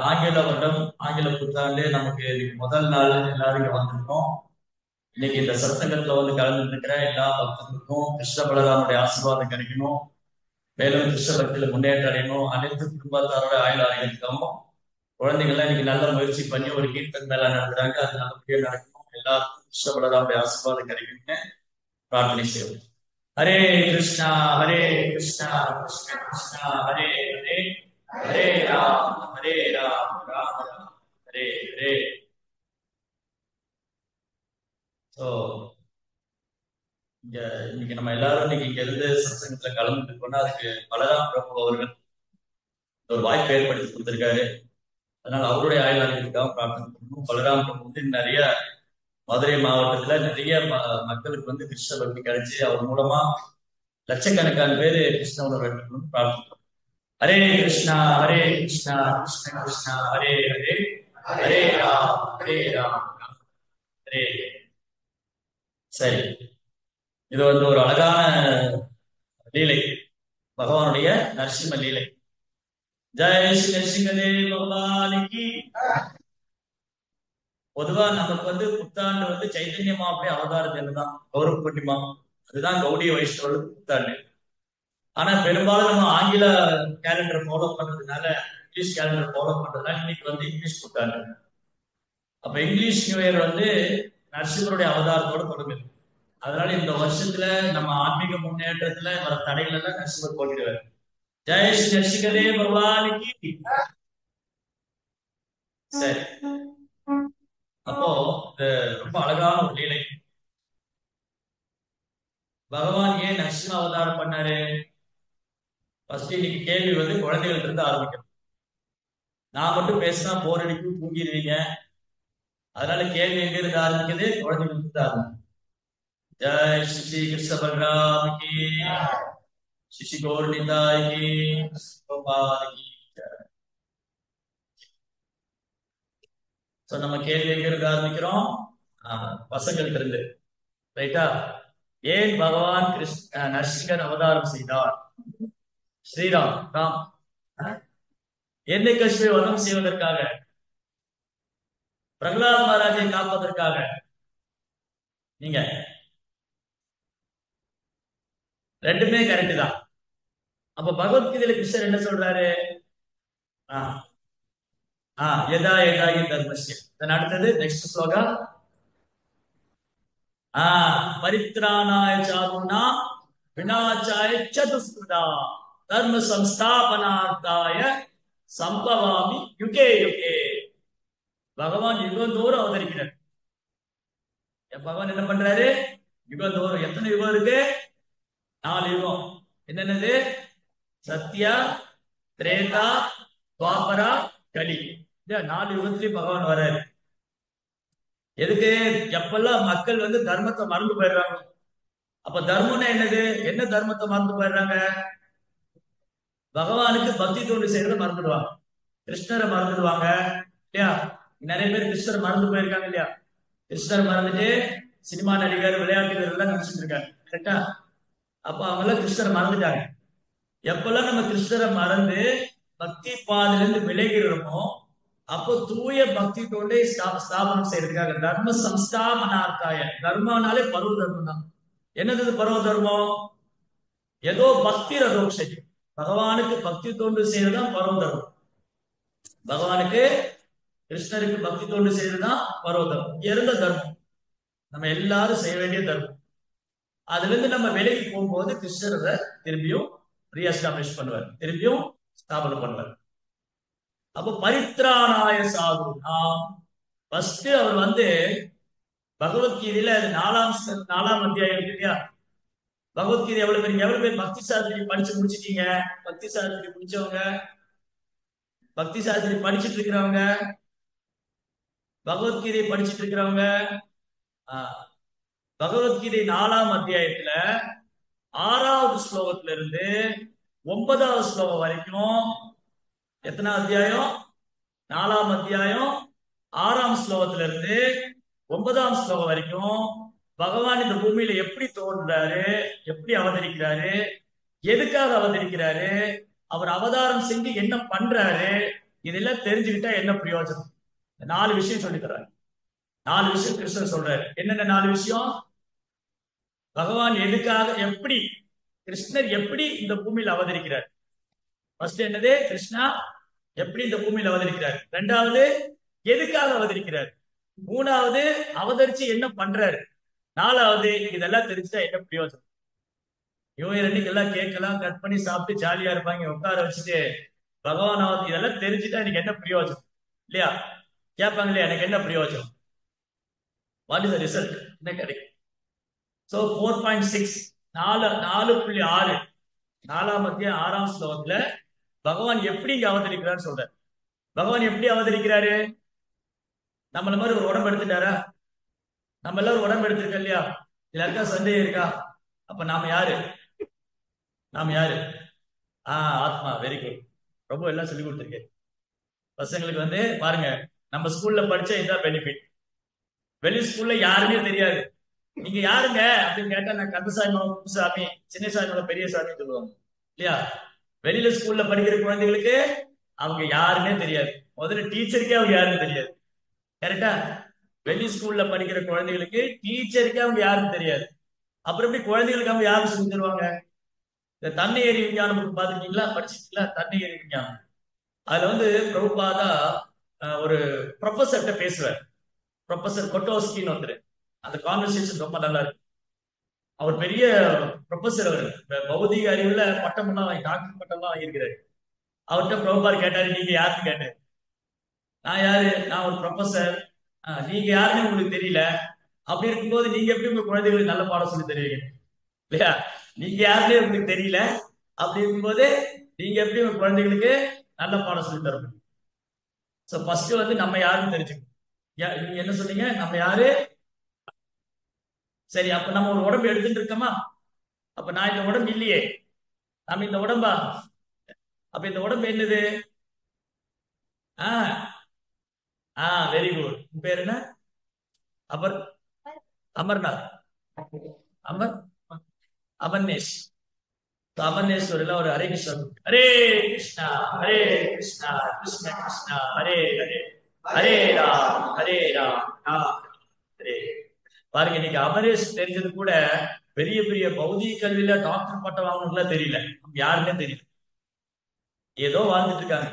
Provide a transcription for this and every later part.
ஆங்கில வருடம் ஆங்கில புத்தாண்டு நமக்கு இன்னைக்கு முதல் நாள் எல்லாரும் இங்க வந்திருக்கோம். இன்னைக்கு இந்த சத்சங்கத்துல வந்து கலந்து இருக்கிற எல்லா பக்தர்களுக்கும் கிருஷ்ண பலராமனுடைய ஆசீர்வாதம் கிடைக்கணும். மேலும் கிருஷ்ண பக்தியில முன்னேற்றம் அடையணும். அனைத்து குடும்பத்தாரோட ஆயுள் ஆரோக்கியத்துக்காகவும் குழந்தைகள்லாம் இன்னைக்கு நல்ல முயற்சி பண்ணி ஒரு கீர்த்தன் மேல நடத்துறாங்க. அது நல்லபடியா நடக்கணும். எல்லாருக்கும் கிருஷ்ண பலராமனுடைய ஆசீர்வாதம் கிடைக்கணும்னு பிரார்த்தனை செய்வோம். ஹரே கிருஷ்ணா ஹரே கிருஷ்ணா கிருஷ்ண கிருஷ்ணா ஹரே ஹரே ஹரே ராம் ராம் ராம் ஹரே ஹரே. ஸோ இங்க இன்னைக்கு நம்ம எல்லாரும் இன்னைக்கு இங்க இருந்து சத்சங்கத்துல கலந்துட்டு இருக்கோம்னா அதுக்கு பலராம் பிரபு அவர்கள் ஒரு வாய்ப்பு ஏற்படுத்தி கொடுத்திருக்காரு. அதனால அவருடைய ஆயுளாளிகளுக்காக பிரார்த்தனை பண்ணணும். பலராம் பிரபு வந்து நிறைய மதுரை மாவட்டத்துல நிறைய மக்களுக்கு வந்து கிருஷ்ண பக்தி கிடைச்சி அவர் மூலமா லட்சக்கணக்கான பேரு கிருஷ்ணவனை வேண்டணும்னு பிரார்த்தனை. ஹரே கிருஷ்ணா கிருஷ்ண கிருஷ்ணா ஹரே ஹரே ஹரே ராம் ஹரே. சரி, இது வந்து ஒரு அழகான லீலை, பகவானுடைய நரசிம்ம லீலை. ஜெய ஸ்ரீ நரசிம்மதேவ பகவானுக்கு. பொதுவா நமக்கு வந்து புத்தாண்டு வந்து சைத்தன்யமா அப்படியே அவதார தினம் கௌரவ பூர்ணிமா, அதுதான் கௌடிய வைஷ்ணவர்களுக்கு புத்தாண்டு. ஆனா பெரும்பாலும் நம்ம ஆங்கில கேலண்டர் ஃபாலோ பண்றதுனால, இங்கிலீஷ் கேலண்டர் ஃபாலோ பண்றதுனால இன்னைக்கு வந்து இங்கிலீஷ் புத்தாண்டு. அப்ப இங்கிலீஷ் நியூ இயர் வந்து நரசிம்மருடைய அவதாரத்தோட தொடங்குது. அதனால இந்த வருஷத்துல நம்ம ஆன்மீக முன்னேற்றத்துல வர தடைகள் எல்லாம் நரசிம்மர் போட்டிடுவார். ஜெய ஸ்ரீ நரசிம்மதே பகவானுக்கு. சரி, அப்போ ரொம்ப அழகான ஒரு லீலை. பகவான் ஏன் நரசிம்ம அவதாரம் பண்ணாரு? ஃபர்ஸ்ட் இன்னைக்கு கேள்வி வந்து குழந்தைகள் இருந்து ஆரம்பிக்கணும். நான் மட்டும் பேசினா போர் அடிக்கும், தூங்கிடுவீங்க. அதனால கேள்வி எங்க இருந்து ஆரம்பிக்குது? குழந்தைகள் இருந்து ஆரம்பிக்கும். ஜெய் ஸ்ரீ கிருஷ்ண பலராம் கி, ஸ்ரீ கௌரநிதாய் கி, கோபால் கி. சோ நம்ம கேள்வி எங்க இருந்து ஆரம்பிக்கிறோம்? பசங்களுக்கு இருந்து. ரைட்டா? ஏன் பகவான் நரசிங்கர் அவதாரம் செய்தார்? ஸ்ரீராம் ராம் என்னை கஷ்மீர் வதம் செய்வதற்காக, பிரகலாத் மகாராஜை காப்பதற்காக. நீங்க ரெண்டுமே கரெக்ட் தான். அப்ப பகவத்கீதையில கிருஷ்ணர் என்ன சொல்றாரு? யதா யதாகி தர்மஸ்ய. அடுத்தது நெக்ஸ்ட் ஸ்லோகா. பரித்ராணாய சாதுனா விநாசாய சதுஸ்கிருதா தர்ம சம்ஸ்தாபனார்த்தாய சம்பவாமி யுகே யுகே. பகவான் யுகந்தோறும் அவதரிக்கிறார். பகவான் என்ன பண்றாரு? யுகந்தோறும். எத்தனை யுகம் இருக்கு? 4 யுகம். என்னென்னது? சத்யா, திரேதா, துவாபரா, கலி. 4 யுகத்திலையும் பகவான் வர்றாரு. எதுக்கு? எப்பெல்லாம் மக்கள் வந்து தர்மத்தை மறந்து போயிடுறாங்க. அப்ப தர்மம்னா என்னது? என்ன தர்மத்தை மறந்து போயிடுறாங்க? பகவானுக்கு பக்தி தொண்டு செய்யறத மறந்துடுவாங்க, கிருஷ்ணரை மறந்துடுவாங்க. இல்லையா? நிறைய பேர் கிருஷ்ணரை மறந்து போயிருக்காங்க இல்லையா? கிருஷ்ணர் மறந்துட்டு சினிமா நடிகர், விளையாட்டு வீரர் எல்லாம் நினைச்சிட்டு இருக்காங்க. கரெக்டா? அப்ப அவங்க எல்லாம் கிருஷ்ணரை மறந்துட்டாங்க. எப்பெல்லாம் நம்ம கிருஷ்ணரை மறந்து பக்தி பாதையிலிருந்து விலகிறோமோ அப்போ தூய பக்தி தொண்டை ஸ்தாபனம் செய்யறதுக்காக தர்ம சம்ஸ்தாபனார்த்தாய. தர்மனாலே பருவ தர்மம் தான். என்னது பருவ தர்மம்? ஏதோ பக்தி ரதோக்ஷை, பகவானுக்கு பக்தி தொண்டு செய்யறதுதான் பருவ தர்மம். பகவானுக்கு, கிருஷ்ணருக்கு பக்தி தொண்டு செய்யறதுதான் பருவ தர்மம். உயர்ந்த தர்மம், நம்ம எல்லாரும் செய்ய வேண்டிய தர்மம். அதுல இருந்து நம்ம விலகி போகும்போது கிருஷ்ணரை திரும்பியும் ரீஎஸ்டாப்ளிஷ் பண்ணுவார், திரும்பியும் ஸ்தாபனம் பண்ணுவார். அப்போ பரித்ராணாய சாதுனா, ஃபர்ஸ்ட் அவர் வந்து பகவத்கீதையில 4ஆம் அத்தியாயம் இருக்கு இல்லையா? பகவத்கீதை எவ்வளவு பேர் பக்தி சாஸ்திரி படிச்சு முடிச்சிட்டீங்க? பக்தி சாஸ்திரி முடிச்சவங்க, பக்தி சாஸ்திரி படிச்சுட்டு இருக்கிறவங்க, பகவத்கீதை படிச்சுட்டு இருக்கிறவங்க. பகவத்கீதை 4ஆம் அத்தியாயத்துல 6வது ஸ்லோகத்துல இருந்து 9வது ஸ்லோகம் வரைக்கும். எத்தனாவது அத்தியாயம்? 4ஆம் அத்தியாயம் 6ஆம் ஸ்லோகத்துல இருந்து 9ஆம் ஸ்லோகம் வரைக்கும் பகவான் இந்த பூமியில எப்படி தோன்றாரு, எப்படி அவதரிக்கிறாரு, எதுக்காக அவதரிக்கிறாரு, அவர் அவதாரம் செஞ்சு என்ன பண்றாரு, இதெல்லாம் தெரிஞ்சுக்கிட்டா என்ன பிரயோஜனம்? 4 விஷயம் சொல்லி தர்றாரு. 4 விஷயம் கிருஷ்ணர் சொல்றாரு. என்னென்ன 4 விஷயம்? பகவான் எதுக்காக, எப்படி, கிருஷ்ணர் எப்படி இந்த பூமியில் அவதரிக்கிறார்? ஃபர்ஸ்ட் என்னது? கிருஷ்ணா எப்படி இந்த பூமியில் அவதரிக்கிறார். ரெண்டாவது, எதுக்காக அவதரிக்கிறார். மூணாவது, அவதரிச்சு என்ன பண்றாரு. நாலாவது, இதெல்லாம் தெரிஞ்சுட்டா என்ன பிரயோஜனம்? இவங்க ரெண்டுக்கு எல்லாம் கேட்கலாம், கட் பண்ணி சாப்பிட்டு ஜாலியா இருப்பாங்க, உட்கார வச்சுட்டு பகவான் இதெல்லாம் தெரிஞ்சுட்டா எனக்கு என்ன பிரயோஜனம் இல்லையா? கேட்பாங்க இல்லையா, எனக்கு என்ன பிரயோஜனம், வாட் இஸ் த ரிசல்ட், என்ன கிடைக்கும்? சோ 4.6 4.6 4ஆம் அத்தியாயம் 6ஆம் ஸ்லோகத்துல பகவான் எப்படி இங்க அவதரிக்கிறான்னு சொல்றாரு. பகவான் எப்படி அவதரிக்கிறாரு? நம்மள மாதிரி ஒரு உடம்பு எடுத்துட்டாரா? நம்ம எல்லாரும் உடம்பு எடுத்திருக்கோம் இல்லையா? இருக்கா சந்தேகம் இருக்கா? அப்ப நாம யாரு? நாம யாரு? ஆத்மா. Very good. ரொம்ப எல்லாம் சொல்லி கொடுத்துருக்கேன் பசங்களுக்கு. பாருங்க, நம்ம ஸ்கூல்ல படிச்ச இதுதான் பெனிஃபிட். வெளி ஸ்கூல்ல யாருமே தெரியாது. நீங்க யாருங்க அப்படின்னு கேட்டா, நான் கந்தசாமி சாமி, சின்னசாமியோட பெரிய சாமி சொல்லுவாங்க இல்லையா? வெளியில ஸ்கூல்ல படிக்கிற குழந்தைகளுக்கு அவங்க யாருன்னே தெரியாது. முதல்ல டீச்சருக்கே அவங்க யாருன்னு தெரியாது. கரெக்டா? வெளி ஸ்கூல்ல படிக்கிற குழந்தைகளுக்கு டீச்சருக்கே அவங்க யாருன்னு தெரியாது. அப்புறம் எப்படி குழந்தைகளுக்கு அவங்க யாரும் சொல்லி தருவாங்க? இந்த தன்னை எறி விஞ்ஞானம் பாத்துருக்கீங்களா, படிச்சிருக்கீங்களா? தன்னை எறி விஞ்ஞானம். அதுல பிரபுபாதா ஒரு ப்ரொஃபஸர்கிட்ட பேசுவார். ப்ரொஃபசர் கொட்டோஸ்கின்னு ஒருத்தர். அந்த கான்வர்சேஷன் ரொம்ப நல்லா இருக்கு. அவர் பெரிய ப்ரொஃபசர். அவர் பௌதிக அறிவுல பட்டம்லாம் வாங்கி, டாக்டர் பட்டம்லாம் வாங்கியிருக்கிறாரு. அவர்கிட்ட பிரபுபார் கேட்டாரு, நீங்க யாருன்னு கேட்டாரு. நான் யாரு? நான் ஒரு ப்ரொஃபசர். நீங்க யாருன்னு உங்களுக்கு தெரியல. அப்படி இருக்கும்போது நீங்க எப்படி உங்க குழந்தைகளுக்கு நல்ல பாடம் சொல்லி தருவீங்க இல்லையா? நீங்க யாருன்னே உங்களுக்கு தெரியல. அப்படி இருக்கும்போது நீங்க எப்படி உங்க குழந்தைகளுக்கு நல்ல பாடம் சொல்லி தர முடியும்? சோ ஃபர்ஸ்ட் நம்ம யாருன்னு தெரிஞ்சுக்கணும். நீங்க என்ன சொன்னீங்க? நம்ம யாரு? சரி, அப்ப நம்ம ஒரு உடம்பு எடுத்துட்டு இருக்கோமா? அப்ப நான் இந்த உடம்பு இல்லையே, நம்ம இந்த உடம்பா? அப்ப இந்த உடம்பு என்னது? ஆஹ் வெரி குட். உன் பேர் என்ன? அமர் அமர்நாத். அமர் அமர்னேஷ். அமர்னேஸ்வரில் ஒரு ஹரே கிருஷ்ணா, ஹரே கிருஷ்ணா ஹரே கிருஷ்ணா கிருஷ்ண கிருஷ்ணா ஹரே ஹரே, ஹரே ராம் ஹரே ராம் ராம் ஹரே. பாருங்க, இன்னைக்கு அமரேஷ் தெரிஞ்சது கூட பெரிய பெரிய பௌதிக கல்வியில டாக்டர் பட்டம் வாங்கணும்லாம் தெரியல. யாருன்னே தெரியல, ஏதோ வாழ்ந்துட்டு இருக்காங்க.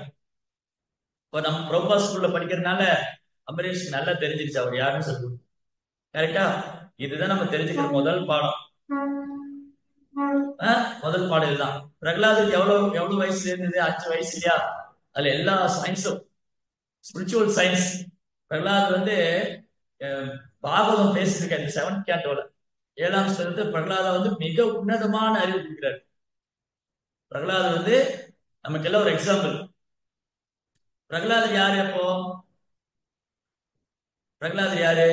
இப்போ நம்ம பிரபா ஸ்கூல்ல படிக்கிறதுனால அமரேஷ் நல்லா தெரிஞ்சிருச்சு அவர் யாருன்னு சொல்லுவோம். கரெக்டா? இதுதான் நம்ம தெரிஞ்சுக்கிற முதல் பாடம். முதல் பாடம் இதுதான். பிரகலாதுக்கு எவ்வளவு எவ்வளவு வயசுல இருந்தது? 5 வயசு இல்லையா? அதுல எல்லா சயின்ஸும், ஸ்பிரிச்சுவல் சயின்ஸ். பிரகலாத் பாகவதம் பேசியிருக்காரு 7th cantoல 7ஆம் ஸ்லோகத்துல. பிரகலாத மிக உன்னதமான அறிவு கொடுக்கிறார். பிரகலாத் நமக்கு எல்லாம் ஒரு எக்ஸாம்பிள். பிரகலாதர் யாரு? அப்போ பிரகலாதர் யாரு?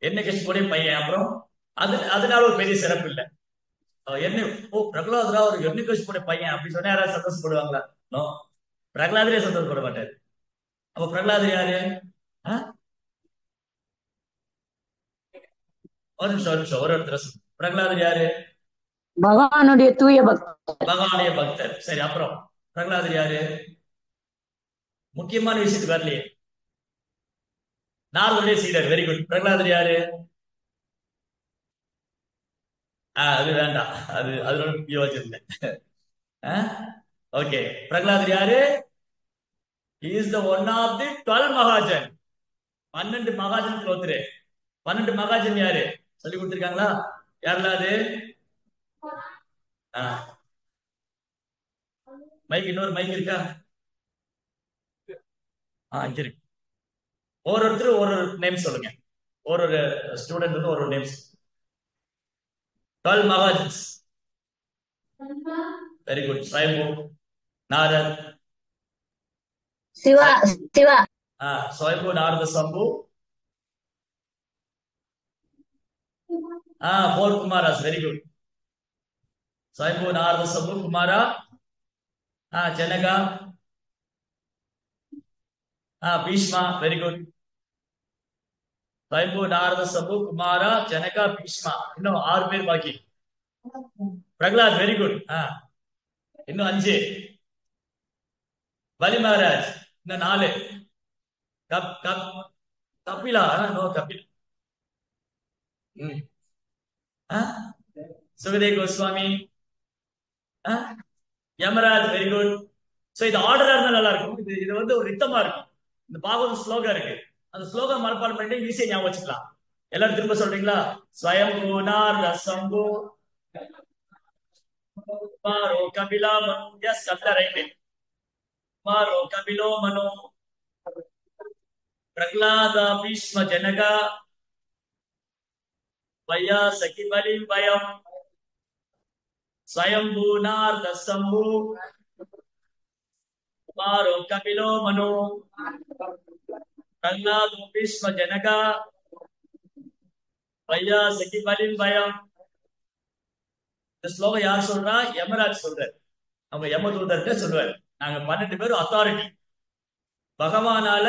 என்ன கஷ்டப்படைய பையன். அப்புறம் அதனால ஒரு பெரிய சிறப்பு இல்லை. என்ன, பிரகலாதரா ஒரு என்ன கஷ்டப்படைய பையன் அப்படி சொன்னா யாராவது சந்தோஷப்படுவாங்களா? நோ, பிரகலாதரே சந்தோஷப்பட மாட்டாரு. அப்ப பிரகலாதர் யாரு? ஒரு நிமிஷம் ஒரு இடத்துல பிரகலாதர் யாரு? பகவானுடைய தூய பக்தர். பகவானுடைய பக்தர். சரி, அப்புறம் பிரகலாதர் யாரு? முக்கியமான விஷயத்துக்கு வரலையே. நாரதருடைய சீடர். Very good. பிரகலாதர் யாரு? அது வேண்டாம், அதோட யோசிச்சிருந்தேன். ஓகே, பிரகலாதர் யாரு? He is the one of the 12 Mahajan. 12 Mahajan ஒருத்தர். 12 மகாஜன் யாரு சொல்லி கொடுத்திருக்காங்களா? யாரெல்லாம் அது? மைக், இன்னொரு மைக் இருக்கா? இருக்கு. ஒருத்தர் ஒரு நேம் சொல்லுங்க. ஒரு ஸ்டூடெண்ட் ஒரு name. 12 mahajans. Very good. Svayambhu, Narad, Shiva. Shiva. Svayambhu, Narada, Shambhu. 4 Kumaras. Very good. Svayambhu, Narada, Shambhu, Kumara, Janaka, Bhishma. Very good. Svayambhu, Narada, Shambhu, Kumara, Janaka, Bhishma. இன்னும் 6 பேர் பாக்கி. பிரகலாத். Very good. இன்னும் 5. பலி மகாராஜ் இன்னும் 4. கப் கப் Kapila no Kapil. Sukhdev Goswami, Yamraj, very good. So இது ஆர்டரா இருந்தா நல்லா இருக்கும். இது வந்து ஒரு ரித்தமா இருக்கும். இந்த பாகவத ஸ்லோகம் இருக்கு, அந்த ஸ்லோகம் மனப்பாடம் பண்ணி ஈஸியா ஞாபகம் வச்சுக்கலாம். எல்லாரும் திரும்ப சொல்றீங்களா? ஸ்வயம் பூனார் ரசம்பு மாரோ கபிலா மனு. Yes, Kapila right. மாரோ கபிலோ மனு பிரகலாத பீஷ்ம ஜனக வயா சகி பலி பயம் ஸ்வயம்பூனார் தசம்பு மாரோ கபிலோ மனு பிரகலாத பீஷ்ம ஜனக வயா சகி பலி பயம். இந்த ஸ்லோகம் யார் சொல்றா? யமராஜ் சொல்றாரு. அவங்க யமதூதர்கிட்ட சொல்றாரு. நாங்க 12 பேரும் அத்தாரிட்டி, பகவானால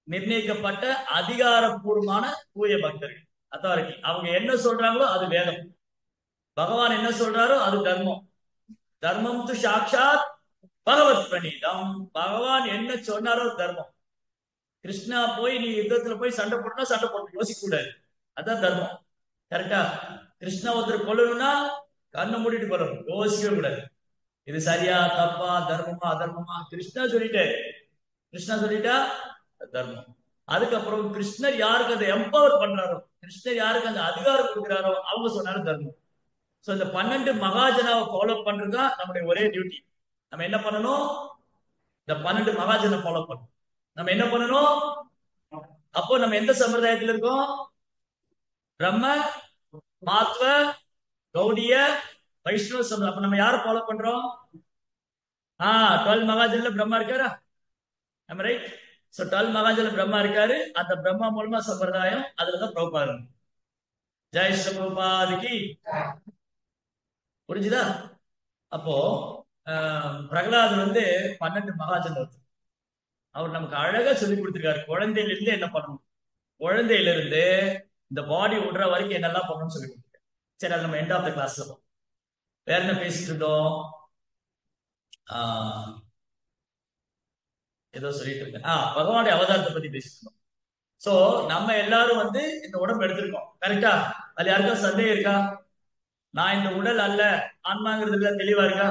நிர்ணயிக்கப்பட்ட அதிகாரப்பூர்வமான தூய பக்தர்கள், அத்தாரிட்டி. அவங்க என்ன சொல்றாங்களோ அது வேதம், பகவான் என்ன சொல்றாரோ அது தர்மம். தர்மம் து சாட்சாத் பகவத் பிரணீதம். பகவான் என்ன சொன்னாரோ தர்மம். கிருஷ்ணா போய் நீ யுத்தத்துல போய் சண்டை போட்டா சண்டை போட்டு யோசிக்க கூடாது, அதான் தர்மம். கரெக்டா? கிருஷ்ணா ஒருத்தர் கொல்லணும்னா கண்ணை மூடிட்டு கொல்லணும், யோசிக்கவே கூடாது. இது சரியா தப்பா, தர்மமா அதர்மமா, கிருஷ்ணா சொல்லிட்டாரு. கிருஷ்ணா சொல்லிட்டா தர்மம். அதுக்கப்புறம் கிருஷ்ணர் யாருக்கு அதை எம்பவர் பண்றாரோ, கிருஷ்ணர் யாருக்கு அந்த அதிகாரம் கொடுக்கிறாரோ அவங்க சொன்னாலும் தர்மம். சோ இந்த 12 மகாஜனாவை ஃபாலோ பண்றதுதான் நம்முடைய ஒரே டியூட்டி. நம்ம என்ன பண்ணணும்? இந்த 12 மகாஜனை ஃபாலோ பண்ணணும். நம்ம என்ன பண்ணணும்? அப்போ நம்ம எந்த சம்பிரதாயத்துல இருக்கோம்? பிரம்ம, மாத்வ, கௌடிய, வைஷ்ணவ சம்பிரதாயம். அப்ப நம்ம யாரை ஃபாலோ பண்றோம்? 12 மகாஜன்ல பிரம்மா இருக்காரா? நம்ம ரைட். சோ 12 மகாஜன்ல பிரம்மா இருக்காரு. அந்த பிரம்மா மூலமா சம்பிரதாயம், அதுலதான் பிரபுபாதம். ஜெய் ஸ்ரீ பிரபுபாதிக்கு. புரிஞ்சுதா? அப்போ பிரகலாதர் வந்து 12 மகாஜன் ஒருத்தர். அவர் நமக்கு அழகா சொல்லி கொடுத்திருக்காரு. குழந்தையில இருந்து என்ன பண்ணணும், குழந்தையில இருந்து இந்த பாடி விடுற வரைக்கும் என்னெல்லாம் பண்ணணும்னு சொல்லி கொடுத்திருக்காரு. சரி, அது நம்ம எண்ட் ஆஃப் த கிளாஸ்ல வேற என்ன பேசிட்டு இருந்தோம்? ஏதோ சொல்லிட்டு இருக்கேன். பகவானுடைய அவதாரத்தை பத்தி பேசிட்டு இருந்தோம். சோ நம்ம எல்லாரும் வந்து இந்த உடம்பு எடுத்திருக்கோம், கரெக்டா? அது யாருக்கும் சந்தேகம் இருக்கா? நான் இந்த உடல் அல்ல, ஆன்மாங்கிறதுல தெளிவா இருக்கா?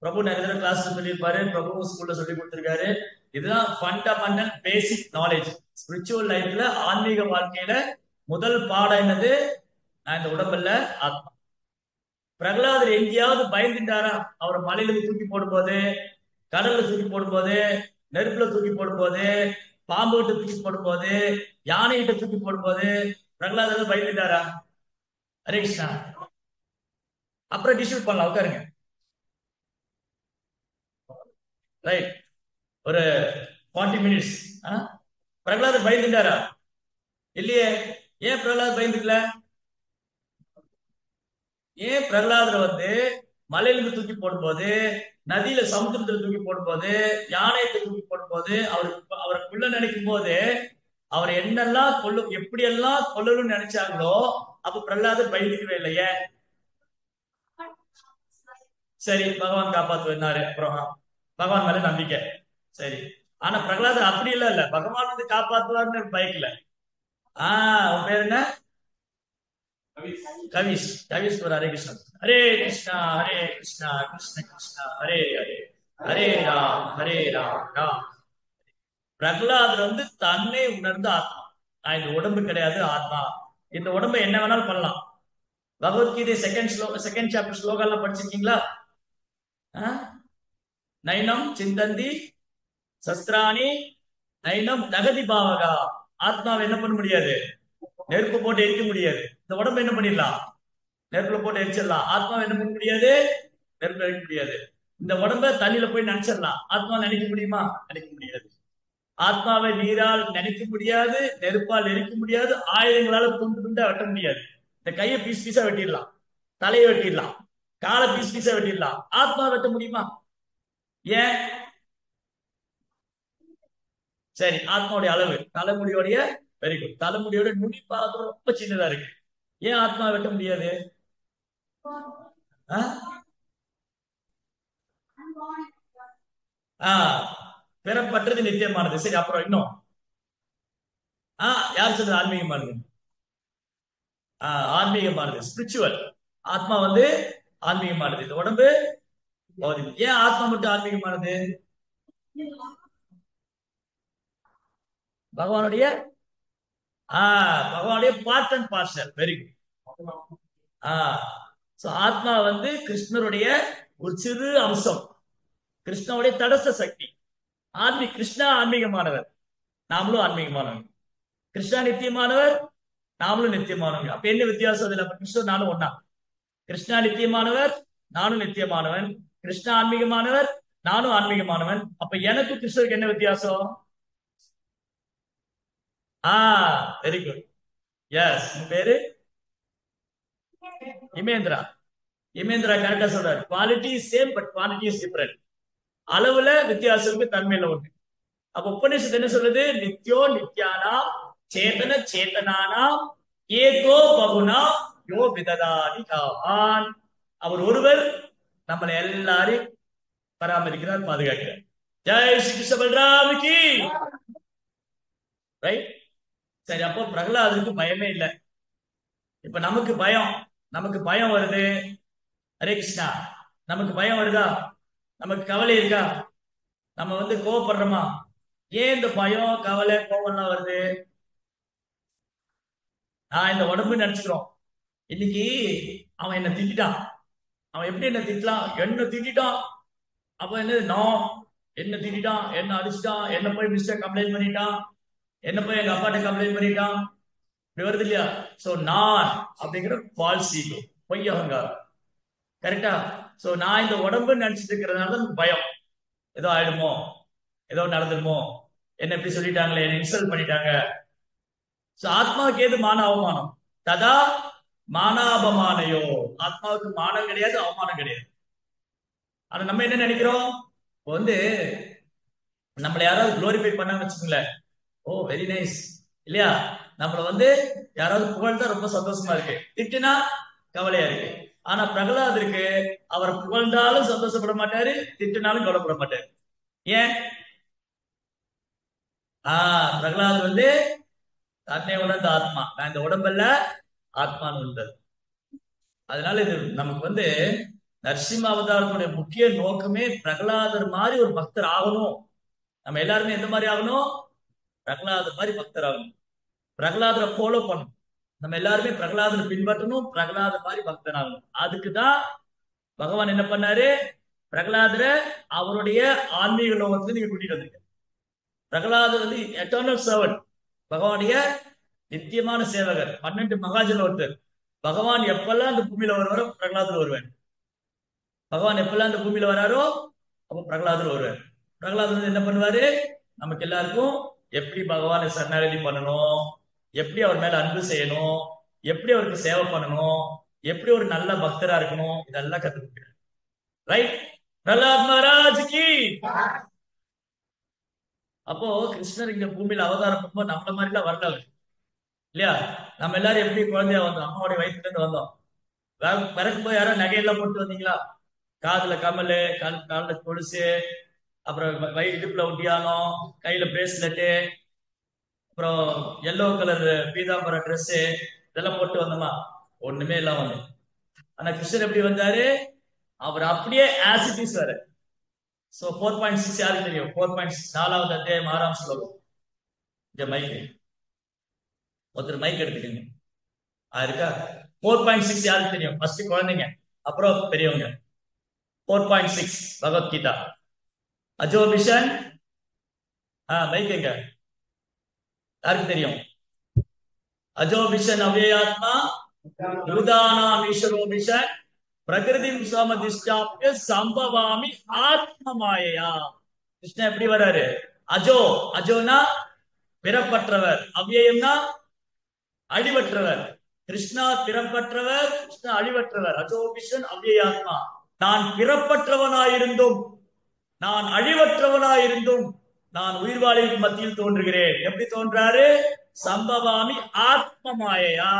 பிரபு நிறைய கிளாஸ்ல சொல்லியிருப்பாரு, பிரபு ஸ்கூல்ல சொல்லி கொடுத்திருக்காரு. இதுதான் ஃபண்டமெண்டல் பேசிக் நாலேஜ். ஸ்பிரிச்சுவல் லைஃப்ல, ஆன்மீக வாழ்க்கையில முதல் பாடம் என்னது? நான் இந்த உடம்புல ஆத்மா. பிரகலாதர் எங்கேயாவது பயந்துட்டாரா? அவரை மலையில தூக்கி போடும்போது, கடல்ல தூக்கி போடும்போது, நெருப்புல தூக்கி போடும்போது, பாம்பு கிட்ட தூக்கி போடும்போது, யானை கிட்ட தூக்கி போடும்போது பிரகலாதர் பயந்துட்டாரா? ஹரே கிருஷ்ணா. அப்புறம் டிஸ்ட்ரிபியூட் பண்ணலாம், உட்காருங்க. ரைட், ஒரு 40 மினிட்ஸ். பிரகலாதர் பயந்துட்டாரா? இல்லையே. ஏன் பிரகலாதர் பயந்துக்கல? ஏன் பிரகலாதர் வந்து மலையிலிருந்து தூக்கி போடும்போது, நதியில சமுத்திரத்துல தூக்கி போடும்போது, யானையத்தை தூக்கி போடும்போது, அவருக்குள்ள நினைக்கும் போது அவர் என்னெல்லாம் எப்படி எல்லாம் கொல்லணும்னு நினைச்சாங்களோ அப்ப பிரகலாதர் பயந்துக்கவே இல்லையே. சரி, பகவான் காப்பாத்துவாரு. அப்புறம் பகவான் மேல நம்பிக்கை. சரி, ஆனா பிரகலாதர் அப்படி இல்ல, பகவான் வந்து காப்பாத்துவார்னு பயக்கல. உன் பேர் என்ன? கவிஷ். கவிஷ் ஒரு ஹரே கிருஷ்ணா. ஹரே கிருஷ்ணா ஹரே கிருஷ்ணா கிருஷ்ண கிருஷ்ணா ஹரே ஹரே, ஹரே ராம் ஹரே ராம் ராம். பிரகலாதர் வந்து தன்னை உணர்ந்த ஆத்மா. நான் இந்த உடம்பு கிடையாது, ஆத்மா. இந்த உடம்பை என்ன வேணாலும் பண்ணலாம். பகவத்கீதை செகண்ட் சாப்டர் ஸ்லோகம் எல்லாம் படிச்சிருக்கீங்களா? நைனம் சிந்தந்தி சஸ்திராணி நைனம் நகதி பாவகா. ஆத்மாவை என்ன பண்ண முடியாது? நெருப்பு போட்டு எரிக்க முடியாது. இந்த உடம்பு என்ன பண்ணிடலாம்? நெருப்புல போட்டு எரிச்சிடலாம். ஆத்மாவை என்ன பண்ண முடியாது? நெருப்புல எரிக்க முடியாது. இந்த உடம்ப தண்ணியில போய் நினைச்சிடலாம். ஆத்மா நினைக்க முடியுமா? நினைக்க முடியாது. ஆத்மாவை நீரால் நினைக்க முடியாது, நெருப்பால் எரிக்க முடியாது, ஆயுதங்களால துண்டு துண்டா வெட்ட முடியாது. இந்த கையை பீஸ் பீஸா வெட்டிடலாம், தலையை வெட்டிடலாம், காலை பீஸ் பீஸா வெட்டிடலாம். ஆத்மா வெட்ட முடியுமா? ஏன்? சரி, ஆத்மாவுடைய அளவு தலைமுடியோடைய, வெரி குட், தலைமுடியோட நுனி பாகம் ரொம்ப சின்னதா இருக்கு. ஏன் ஆத்மா வெட்ட முடியாது? ஆஹ் பிறப்பற்றது நித்தியமானது. சரி, அப்புறம் இன்னும் யார் சொல்றது ஆன்மீகமானது? ஆன்மீகமானது ஸ்பிரிச்சுவல். ஆத்மா வந்து ஆன்மீகமானது, இந்த உடம்பு பௌதிகம். ஏன் ஆத்மா மட்டும் ஆன்மீகமானது? பகவானுடைய பகவானுடைய part and parcel. Very good. ஆத்மா வந்து கிருஷ்ணருடைய ஒரு சிறு அம்சம், கிருஷ்ணனுடைய தடச சக்தி. கிருஷ்ணா ஆன்மீகமானவர், நாமளும் ஆன்மீகமானவர். கிருஷ்ணா நித்தியமானவர், நாமளும் நித்தியமானவங்க. அப்ப என்ன வித்தியாசம் அதுல? கிருஷ்ணர் நானும் ஒன்னா. கிருஷ்ணா நித்தியமானவர், நானும் நித்தியமானவன். கிருஷ்ணா ஆன்மீகமானவர், நானும் ஆன்மீகமானவன். அப்ப எனக்கு கிருஷ்ணருக்கு என்ன வித்தியாசம்? Very good. எஸ், உன் பேரு இமேந்திரா. இமேந்திரா கரெக்டா சொல்றாரு. Quality same but quality is different. அளவுல வித்தியாசம் இருக்கு, தன்மையில ஒண்ணு. அப்ப உபநிஷத்து என்ன சொல்லுது? நித்யோ நித்யானா சேதன சேதனானா ஏகோ பகுனா யோ விததாதி காவான். அவர் ஒருவர் நம்மளை எல்லாரையும் பராமரிக்கிறார், பாதுகாக்கிறார். ஜெய் ஸ்ரீ கிருஷ்ண பலராமக்கு. ரைட். சரி, அப்போ பிரகலாதருக்கு பயமே இல்லை. இப்ப நமக்கு பயம் வருது. ஹரே கிருஷ்ணா. நமக்கு பயம் வருதா? நமக்கு கவலை இருக்கா? நம்ம வந்து கோவப்படுறோமா? ஏன் இந்த பயம், கவலை, கோவம்லாம் வருது? இந்த உடம்பு நினைச்சுக்கிறோம். இன்னைக்கு அவன் என்ன திட்டான். அவன் எப்படி என்ன திட்டலாம்? என்ன திட்டான். அப்ப என்ன திட்டான், என்ன அடிச்சுட்டான், என்ன போய் மிஸ்டர் கம்ப்ளைண்ட் பண்ணிட்டான், என்ன போய் எங்க அப்பாட்ட கம்ப்ளைண்ட் பண்ணிட்டான். இப்படி வருது இல்லையா? சோ நான் அப்படிங்கிற ஃபால்ஸ் ஈகோ, பொய் அகங்காரம். கரெக்டா? சோ நான் இந்த உடம்பு நினைச்சிட்டு இருக்கிறதுனால தான் பயம். ஏதோ ஆயிடுமோ, ஏதோ நடந்துடுமோ, என்ன இப்படி சொல்லிட்டாங்களே, என்ன இன்சல்ட் பண்ணிட்டாங்க. ஆத்மாவுக்கு ஏது மான அவமானம்? ததா மானாபமானையோ. ஆத்மாவுக்கு மானம் கிடையாது, அவமானம் கிடையாது. ஆனா நம்ம என்ன நினைக்கிறோம்? வந்து நம்மள யாராவது குளோரிஃபை பண்ண வச்சுக்கோங்களேன், ஓ வெரி நைஸ் இல்லையா? நம்மள வந்து யாராவது புகழ்ந்தா ரொம்ப சந்தோஷமா இருக்கு, திட்டுனா கவலையா இருக்கு. ஆனா பிரகலாதருக்கு அவர் புகழ்ந்தாலும் சந்தோஷப்பட மாட்டாரு, திட்டுனாலும் கவலைப்பட மாட்டாரு. ஏன்? பிரகலாத் வந்து தன்னை உணர்ந்த ஆத்மா. நான் இந்த உடம்பல்ல, ஆத்மான்னு உணர்ந்தது. அதனால இது நமக்கு வந்து நரசிம்ம அவதாரத்துடைய முக்கிய நோக்கமே பிரகலாதர் மாதிரி ஒரு பக்தர் ஆகணும். நம்ம எல்லாருமே எந்த மாதிரி ஆகணும்? பிரகலாதர் மாதிரி பக்தர் ஆகணும். பிரகலாதரை ஃபாலோ பண்ணணும். நம்ம எல்லாருமே பிரகலாதரை பின்பற்றணும், பிரகலாதர் மாதிரி பக்தர் ஆகணும். அதுக்குதான் பகவான் என்ன பண்ணாரு? பிரகலாதரை அவருடைய ஆன்மீக லோகத்துக்கு நீங்க கூட்டிட்டு வந்தீங்க. பிரகலாதர் வந்து எட்டர்னல் சர்வன்ட், பகவானுடைய நித்தியமான சேவகர். 12 மகாஜன ஒருத்தர். பகவான் எப்பெல்லாம் அந்த பூமியில வருவாரோ பிரகலாதர் வருவார். பகவான் எப்பெல்லாம் அந்த பூமியில வராரோ அப்போ பிரகலாதர் வருவார். பிரகலாதர் வந்து என்ன பண்ணுவாரு? நமக்கு எல்லாருக்கும் எப்படி பகவானை சரணாகதி பண்ணணும், எப்படி அவர் மேல அன்பு செய்யணும், எப்படி அவருக்கு சேவை பண்ணணும், எப்படி ஒரு நல்ல பக்தரா இருக்கணும், இதெல்லாம் கத்து கொடுக்கிறார். ரைட்? பிரகலாத் மகாராஜ்க்கு. அப்போ கிருஷ்ணர் இங்க பூமியில அவதாரம் பண்ணும்போது நம்மள மாதிரி எல்லாம் வரல இல்லையா? நம்ம எல்லாரும் எப்படி குழந்தையா வந்தோம்? அம்மாவுடைய வயிற்றுல இருந்து வந்தோம். பிறக்கும் போது யாரும் நகையெல்லாம் போட்டு வந்தீங்களா? காதுல கமலு, காலில் கொலுசு, அப்புறம் இடுப்புல ஒட்டியானம், கையில பிரேஸ்லெட்டு, அப்புறம் எல்லோ கலர் பீதாம்பர ட்ரெஸ், இதெல்லாம் போட்டு வந்தோமா? ஒண்ணுமே இல்லாம வந்தோம். ஆனா கிருஷ்ணர் எப்படி வந்தாரு? அவர் அப்படியே ஆசிட்டிஸ் வர. சோ 4.6 யாருக்கு தெரியும்? 4.6 4வது அத்தியாயம் 6ஆம் ஸ்லோகம். இந்த மைக் ஒருத்தர் மைக் எடுத்துக்கங்க. இருக்கா? 4.6 யாருக்கு தெரியும்? ஃபர்ஸ்ட் குழந்தைங்க, அப்புறம் பெரியவங்க. 4.6 பகவத்கீதா. அஜோ மிஷன். மைக் எங்க? யாருக்கு தெரியும்? அஜோ மிஷன் அவ்யயாத்மா பூதானாம் ஈஸ்வரோ மிஷன் பிரகிருதி சமதிஷ்டாப்ய சம்பவாமி ஆத்மமாயா. கிருஷ்ணன் எப்படி வராரு? அஜோனா பிறப்பற்றவர், அவ்யயம்னா அழிவற்றவர். கிருஷ்ணா பிறப்பற்றவர், கிருஷ்ணா அழிவற்றவர். அஜோ மிஷன் அவ்யயாத்மா. நான் பிறப்பற்றவனாயிருந்தும், நான் அழிவற்றவனாயிருந்தும், நான் உயிர்வாளிக்கு மத்தியில் தோன்றுகிறேன். எப்படி தோன்றாரு? சம்பவாமி ஆத்மமாயா.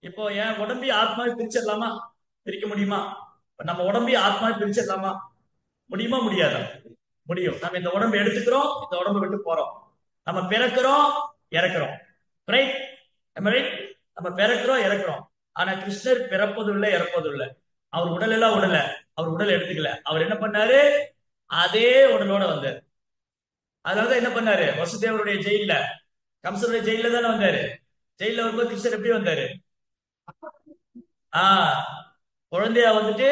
இப்போ என் உடம்பி ஆத்மாவை பிரிச்சிடலாமா? பிரிக்க முடியுமா? நம்ம உடம்பி ஆத்மாவை பிரிச்சிடலாமா? முடியுமா முடியாதா? முடியும். நம்ம இந்த உடம்பு எடுத்துக்கிறோம், இந்த உடம்பை விட்டு போறோம். நம்ம பிறக்கிறோம், இறக்குறோம். ரைட்? ரைட்? நம்ம பிறக்கிறோம், இறக்குறோம். ஆனா கிருஷ்ணர் பிறப்பதும் இல்லை, இறப்பதும் இல்லை. அவர் உடல் எல்லாம் உடல, அவர் உடல் எடுத்துக்கல. அவர் என்ன பண்ணாரு? அதே உடலோட வந்தார். அதனாலதான் என்ன பண்ணாரு? வசுதேவருடைய ஜெயில, கம்சனுடைய ஜெயில தானே வந்தாரு. ஜெயில வரும்போது கிருஷ்ணர் எப்படி வந்தாரு? குழந்தையா வந்துட்டு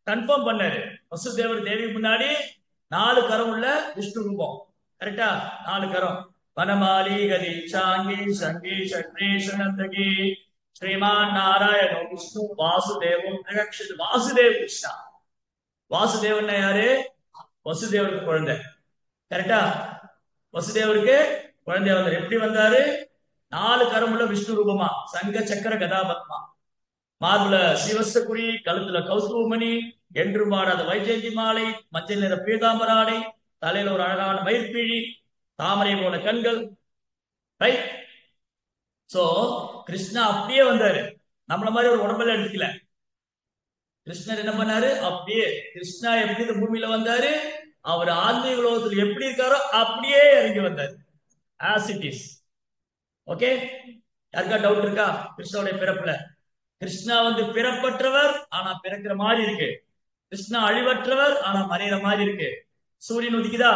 கன்ஃபார்ம் பண்ணாரு. வசுதேவர் தேவி முன்னாடி 4 கரம் உள்ள விஷ்ணு ரூபம். கரெக்டா? 4 கரம். வனமாலி கதி சாங்கி சங்கி சக்ரேஷனந்தகி ஸ்ரீமான் நாராயண விஷ்ணு வாசுதேவம் பிரகக்ஷித். வாசுதேவ் கிருஷ்ணா. வாசுதேவன் யாரு? வசுதேவருக்கு குழந்தை. கரெக்டா? வசுதேவருக்கு குழந்தைய வந்தார். எப்படி வந்தாரு? 4 கரம் உள்ள விஷ்ணு ரூபமா, சங்க சக்கர கதாபத்மா, மார்புல சிவஸ்தகுரி, கழுத்துல கௌஸ்துவமணி, என்று மாறாத வைஜெயந்தி மாலை, மஞ்சள் நிற பீதாம்பராடை, தலையில ஒரு அழகான மயிர்பிழி, தாமரை போல கண்கள். ரைட்? சோ கிருஷ்ணா அப்படியே வந்தாரு. நம்மள மாதிரி ஒரு உடம்பெல்லாம் எடுத்துக்கல. கிருஷ்ணர் என்ன பண்ணாரு? அப்படியே கிருஷ்ணா எப்படி இந்த பூமியில வந்தாரு, அவர் ஆன்மீக உலகத்தில் எப்படி இருக்காரோ அப்படியே இறங்கி வந்தாரு. As it is. ஓகே? யாருக்கா டவுட் இருக்கா கிருஷ்ணாவுடைய பிறப்புல? கிருஷ்ணா வந்து பிறப்பற்றவர், ஆனா பிறக்கிற மாதிரி இருக்கு. கிருஷ்ணா அழிவற்றவர், ஆனா மறைகிற மாதிரி இருக்கு. சூரியன் உதிக்குதா,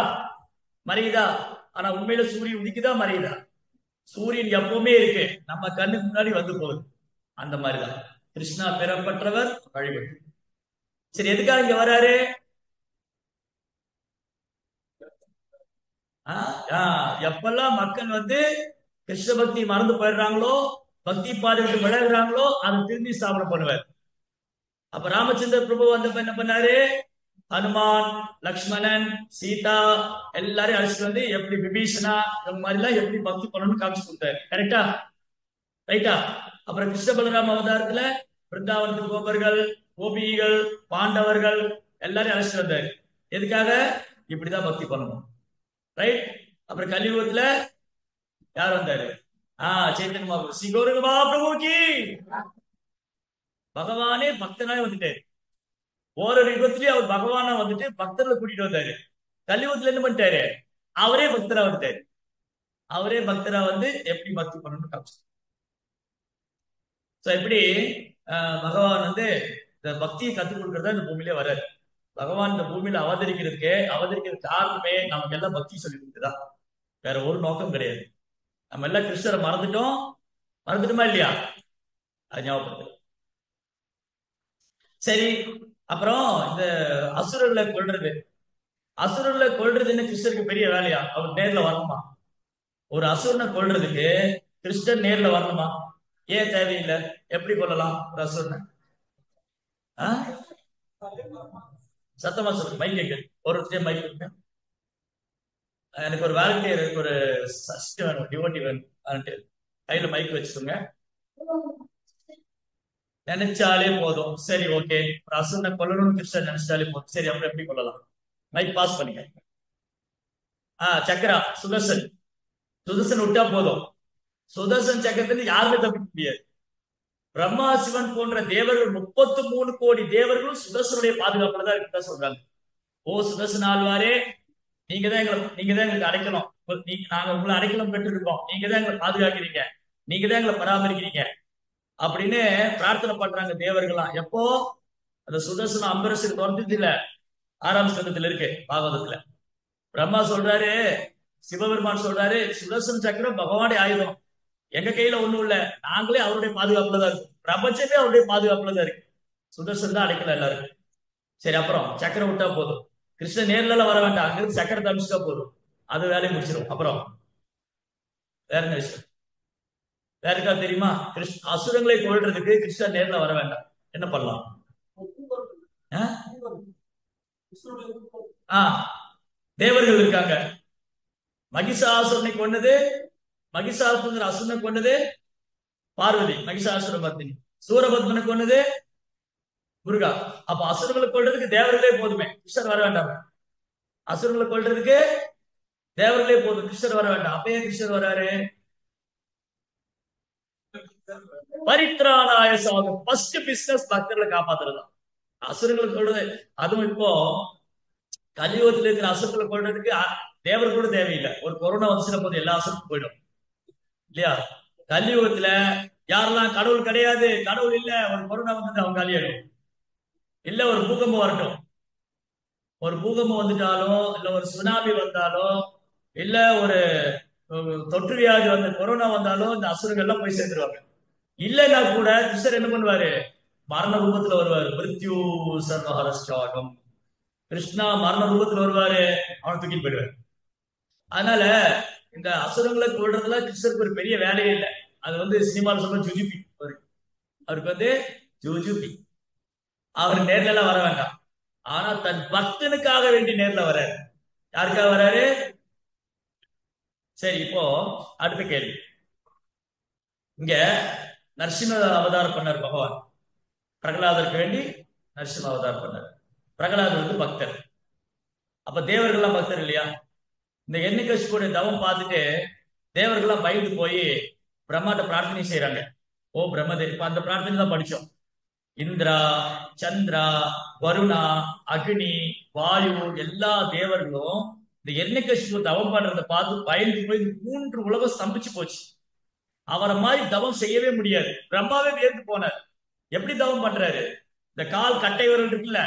மறையுதா? ஆனா உண்மையில சூரியன் உதிக்குதா, மறையுதா? சூரியன் எப்பவுமே இருக்கு, நம்ம கண்ணுக்கு முன்னாடி வந்து போகுது. அந்த மாதிரிதான் கிருஷ்ணா பிறப்பற்றவர், அழிவற்ற. சரி, எதுக்காக இங்க வராரு? எப்பெல்லாம் மக்கள் வந்து கிருஷ்ண பக்தி மறந்து போயிடுறாங்களோ, பக்தி பாதை விட்டு விலகுறாங்களோ, அதை திரும்பி ஸ்தாபனம் பண்ணுவார். அப்ப ராமச்சந்திர பிரபு வந்து என்ன பண்ணாரு? ஹனுமான், லக்ஷ்மணன், சீதா எல்லாரையும் அழைச்சிட்டு வந்து எப்படி விபீஷணா இந்த மாதிரி எல்லாம் எப்படி பக்தி பண்ணணும்னு காமிச்சு கொடுத்தாரு. கரெக்டா? ரைட்டா? அப்புறம் கிருஷ்ண பலராம அவதாரத்துல பிருந்தாவனத்து கோபர்கள், கோபிகள், பாண்டவர்கள் எல்லாரையும் அழைச்சிட்டு வந்தாரு. எதுக்காக? இப்படிதான் பக்தி பண்ணணும். ரைட்? அப்புறம் கலியுகத்துல யார் வந்தாரு? சைத்தன்ய மகாபிரபு. ஸ்ரீ கௌரங்க மகாபிரபுக்கு பகவானே பக்தனாய் வந்துட்டாரு. ஓரொரு யுகத்திலேயே அவர் பகவானா வந்துட்டு பக்தர்களை கூட்டிட்டு வந்தாரு. கலியுகத்துல என்ன பண்ணிட்டாரு? அவரே பக்தரா வந்துட்டாரு. அவரே பக்தரா வந்து எப்படி பக்தி பண்ணணும்னு காமிச்சு. எப்படி பகவான் வந்து இந்த பக்தியை கத்துக் கொடுக்கறதா இந்த பூமியிலே வர்றாரு. பகவான் இந்த பூமியில அவதரிக்கிறது காரணமே நமக்கு எல்லாம் பக்தி சொல்லி கொடுக்குதான். வேற ஒரு நோக்கம் கிடையாது. நம்ம எல்லாம் கிருஷ்ணரை மறந்துட்டோமா இல்லையா? அது ஞாபகப்படுத்து. சரி, அப்புறம் இந்த அசுரர்களை கொல்றதுன்னு கிருஷ்ணருக்கு பெரிய வேலையா? அவர் நேர்ல வரணுமா? ஒரு அசுரனை கொல்றதுக்கு கிருஷ்ணர் நேர்ல வரணுமா? ஏன் தேவையில்லை? எப்படி கொள்ளலாம் ஒரு அசுரனை? சத்தமா சொல்லுங்க, மைக் கேட்கு. ஒரு மைக் இருக்கு. எனக்கு ஒரு வாலண்டியர், ஒரு சஷ்டி வேணும், டிவோட்டி வேணும். கையில மைக் வச்சுக்கோங்க. நினைச்சாலே போதும். சரி, ஓகே. ஒரு அசுரனை கொல்லணும்னு கிருஷ்ணன் நினைச்சாலே போதும். சரி, அப்புறம் எப்படி கொள்ளலாம்? மைக் பாஸ் பண்ணிக்க. சக்கரா சுதர்சன் விட்டா போதும். சுதர்சன் சக்கரத்துல யாருமே தப்பிக்க முடியாது. பிரம்மா, சிவன் போன்ற தேவர்கள் 33 கோடி தேவர்களும் சுதர்சனுடைய பாதுகாப்புல தான் இருக்கிறதா சொல்றாங்க. ஓ சுதர்சன் ஆழ்வாரே, நீங்க தான் எங்களுக்கு அடைக்கணும். நாங்க உங்களை அடைக்கலம் பெற்றிருக்கோம். நீங்க தான் எங்களை பாதுகாக்கிறீங்க, நீங்க தான் எங்களை பராமரிக்கிறீங்க அப்படின்னு பிரார்த்தனை பண்றாங்க தேவர்கள்லாம். எப்போ? அந்த சுதர்சன அம்பரசுக்கு தோன்றது இல்ல, 6ஆம் ஸ்கந்தத்துல இருக்கு பாகவதத்துல. பிரம்மா சொல்றாரு, சிவபெருமான் சொல்றாரு, சுதர்சன சக்கரம் பகவானுடைய ஆயுதம், எங்க கையில ஒண்ணும் இல்ல, நாங்களே அவருடைய பாதுகாப்புல தான் இருக்கும், பிரபஞ்சமே அவருடைய பாதுகாப்புல தான் இருக்கு, சுதர்சன் தான் அடைக்கல எல்லாருக்கும். சரி, அப்புறம் சக்கரம் விட்டா போதும். கிருஷ்ணன் நேர்ல வர வேண்டாம், அங்கிருந்து சக்கரத்தை அமிச்சுட்டா போதும், அது வேலையை முடிச்சிடும். அப்புறம் வேற என்ன விஷயம்? வேற இருக்கா தெரியுமா? அசுரங்களை கொள்றதுக்கு கிருஷ்ணன் நேர்ல வர வேண்டாம். என்ன பண்ணலாம்? தேவர்கள் இருக்காங்க. மகிஷாசுரனை கொண்டது, மகிஷாசுரங்கிற அசுரனை கொண்டது பார்வதி, மகிஷாசுர பத்தினி. சூரபத்மனை கொண்டது முருகா. அப்ப அசுரங்களை கொள்றதுக்கு தேவர்களே போதுமே, கிருஷ்ணர் வர வேண்டாம். அசுரங்களை கொள்றதுக்கு தேவர்களே போதும், கிருஷ்ணர் வர வேண்டாம். அப்பயே கிருஷ்ணர் வராரு. பரித்ராணாய சாதம். ஃபர்ஸ்ட் பிசினஸ் பக்தர்களை காப்பாத்துறதுதான். அசுரங்களை கொள்றது. அதுவும் இப்போ கலியுகத்துல இருக்கிற அசுரங்களை கொள்றதுக்கு தேவர் கூட தேவையில்லை. ஒரு கொரோனா வந்துச்சுன்னா போது எல்லா அசுரத்தும் போயிடும் இல்லையா? கலியுகத்துல யாரெல்லாம் கடவுள் கிடையாது, கடவுள் இல்ல, ஒரு கொரோனா வந்து அவங்க காலியாயிடும். இல்ல ஒரு பூகம்பம் வரட்டும், ஒரு பூகம்பம் வந்துட்டாலும், இல்ல ஒரு சுனாமி வந்தாலும், இல்ல ஒரு தொற்று வியாதி வந்து கொரோனா வந்தாலும் இந்த அசுரங்கள் எல்லாம் போய் சேர்ந்துருவாங்க. இல்லைன்னா கூட கிருஷ்ணர் என்ன பண்ணுவாரு? மரண ரூபத்துல வருவாரு. மிருத்யு சர்வஹரஸ்டாகம். கிருஷ்ணா மரண ரூபத்துல வருவாரு, அவனை தூக்கிட்டு போயிடுவாரு. அதனால இந்த அசுரங்களை கொள்றதுல கிருஷ்ணருக்கு ஒரு பெரிய வேலையே இல்லை. அது வந்து சினிமாவில் சொல்ற ஜுஜுபி. அவருக்கு வந்து ஜுஜுபி. அவர் நேர்ல எல்லாம் வர வேண்டாம். ஆனா தன் பக்தனுக்காக வேண்டி நேர்ல வர்றாரு. யாருக்காக வர்றாரு? சரி, இப்போ அடுத்த கேள்வி. இங்க நரசிம்ம அவதாரம் பண்ணார் பகவான். பிரகலாதருக்கு வேண்டி நரசிம்ம அவதாரம் பண்ணார். பிரகலாதர் வந்து பக்தர். அப்ப தேவர்கள்லாம் பக்தர் இல்லையா? இந்த எண்ணிக்கை தவம் பார்த்துட்டு தேவர்கள்லாம் பயந்து போய் பிரம்மாட்ட பிரார்த்தனை செய்யறாங்க. ஓ பிரம்மதேவ், இப்ப அந்த பிரார்த்தனை தான் படிச்சோம். இந்திரா, சந்திரா, வருணா, அக்னி, வாயு எல்லா தேவர்களும் இந்த எண்ணிக்கை தவம் பண்றதை பார்த்து பயந்து போய் 3 உலகம் ஸ்தம்பிச்சு போச்சு. அவரை மாதிரி தவம் செய்யவே முடியாது. பிரம்மாவே வியந்து போனார். எப்படி தவம் பண்றாரு? இந்த கால் கட்டை விரல் இருக்குல்ல,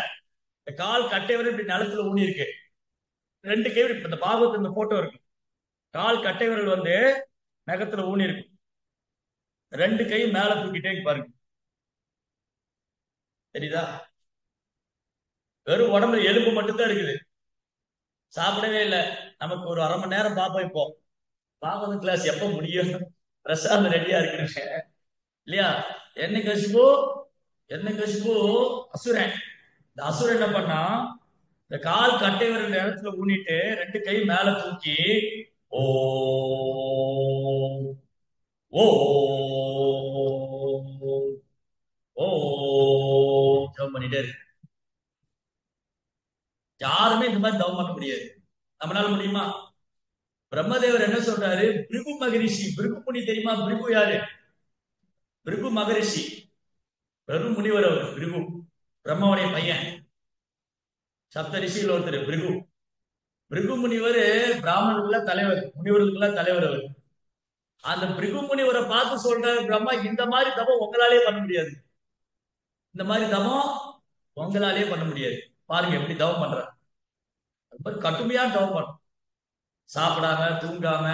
இந்த கால் கட்டை விரல் இப்படி நிலத்துல ஊனி இருக்கு. 2 கை இந்த பாகவத்து இந்த போட்டோ இருக்கு. கால் கட்டை விரல் வந்து நகத்துல ஊனி இருக்கு. 2 கை மேல தூக்கிட்டே பாருங்க. தெரியுதா? வெறும் உடம்புல எலும்பு மட்டும்தான் இருக்குது. சாப்பிடவே இல்லை. நமக்கு ஒரு அரை மணி நேரம் பார்ப்போம். இப்போ பாகவத கிளாஸ் எப்ப முடியும்? பிரசாதம் ரெடியா இருக்கு இல்லையா? என்ன கசிபு, என்ன கசிபு அசுரன். இந்த அசுரன் என்ன பண்ணா, இந்த கால் கட்டை விரல் இடத்துல ஊனிட்டு 2 கை மேல தூக்கி ஓ ஓ ஓ ஜெபம் பண்ணிட்டே இருக்கு. யாருமே இந்த மாதிரி தவம் பண்ண முடியாது. நம்மளால முடியுமா? பிரம்மதேவர் என்ன சொல்றாரு? பிருகு மகரிஷி, பிருகு முனி தெரியுமா? பிருகு யாரு? பிருகு மகரிஷி பெரும் முனிவர். அவர் பிருகு, பிரம்மாவுடைய பையன். சப்த ரிஷிகள் ஒருத்தர் பிருகு. பிருகு முனிவர் பிராமணர்களுக்கெல்லாம் தலைவர், முனிவர்களுக்கெல்லாம் தலைவர் அவர். அந்த பிருகு முனிவரை பார்த்து சொல்றாரு பிரம்மா, இந்த மாதிரி தவம் உங்களாலே பண்ண முடியாது. இந்த மாதிரி தவம் உங்களாலே பண்ண முடியாது. பாருங்க எப்படி தவம் பண்ற. கடுமையா தவம் பண்ணும். சாப்பிடாம, தூங்காம,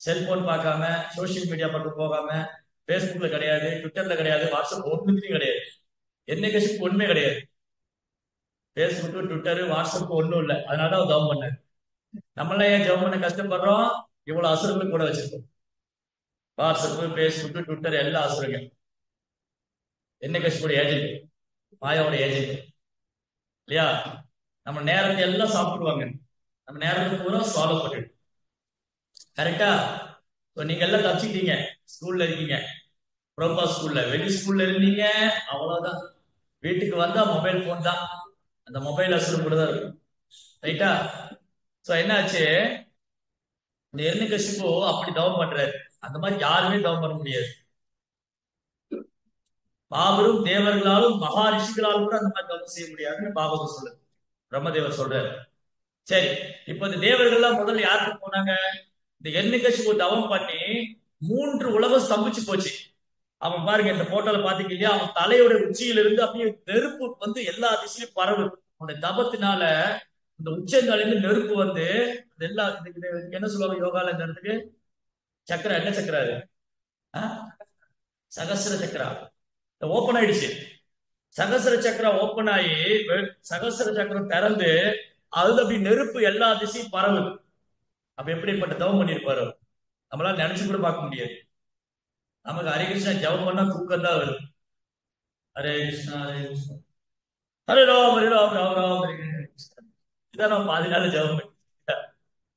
செல்போன் பார்க்காம, சோசியல் மீடியா பக்கம் போகாம, பேஸ்புக்ல கிடையாது, ட்விட்டர்ல கிடையாது, வாட்ஸ்அப் ஒண்ணுத்தையும் கிடையாது. என்ன கட்சிக்கு ஒண்ணுமே கிடையாது. பேஸ்புக், ட்விட்டர், வாட்ஸ்அப் ஒண்ணும் இல்லை. அதனாலதான் தவம் பண்ண. நம்மளாம் ஏன் ஜெபம் பண்ண கஷ்டப்படுறோம்? இவ்வளவு அசுரங்களும் கூட வச்சிருக்கோம். வாட்ஸ்அப், பேஸ்புக், ட்விட்டர் எல்லா அசுரங்கள். என்ன கட்சியோட ஏஜென்ட், மாயாவோட ஏஜென்ட் இல்லையா? நம்ம நேரத்தை எல்லாம் சாப்பிடுவாங்க. நம்ம நேரத்தை பூரா ஃபாலோ பண்ணிடும். கரெக்டா? நீங்க எல்லாம் தப்பிச்சிட்டீங்க. ஸ்கூல்ல இருக்கீங்க, ப்ரோபா ஸ்கூல்ல, வெளி ஸ்கூல்ல இருந்தீங்க, அவ்வளவுதான். வீட்டுக்கு வந்தா மொபைல் போன் தான். அந்த மொபைல் அசுரம் கூட தான் இருக்கும். ரைட்டா? சோ என்னாச்சு, இந்த எருணிகசிபு அப்படி தவம் பண்றாரு. அந்த மாதிரி யாருமே தவம் பண்ண முடியாது. மாபெரும் தேவர்களாலும் மகா ரிஷிகளாலும் கூட அந்த மாதிரி தவம் செய்ய முடியாதுன்னு பாகவதம் சொல்லுது, பிரம்மதேவர் சொல்றாரு. சரி, இப்ப இந்த தேவர்கள்லாம் முதல்ல யாருக்கு போனாங்க? இந்த எருணிகசிபு தவம் பண்ணி 3 உலகம் ஸ்தம்பிச்சு போச்சு. அவன் பாருங்க, இந்த போட்டோல பாத்தீங்க இல்லையா, அவன் தலையோட உச்சியிலிருந்து அப்படியே நெருப்பு வந்து எல்லா திசையும் பரவுது. அவனுடைய தபத்தினால இந்த உச்சந்தாலிருந்து நெருப்பு வந்து எல்லா, என்ன சொல்லுவாங்க யோகால இந்த இடத்துக்கு? சக்கரம். என்ன சக்கரம் அது? சகசிர சக்கரா. ஓபன் ஆயிடுச்சு. சகசிர சக்கரம் ஓபன் ஆகி, சகசிர சக்கரம் திறந்து அது அப்படி நெருப்பு எல்லா திசையும் பரவுது. அப்ப எப்படிப்பட்ட தவம் பண்ணிருப்பாரு? நம்மளால நினைச்சு கூட பார்க்க முடியாது. நமக்கு ஹரே கிருஷ்ணா ஜபம் பண்ணா தூக்கம் தான் வருது. ஹரே கிருஷ்ணா ஹரே கிருஷ்ணா ஹரே ராம் ஹரே ராம் ராம் ராம் ஹரே கிருஷ்ணா. இதான் நம்ம பாதி நாள் ஜபம் பண்ணி.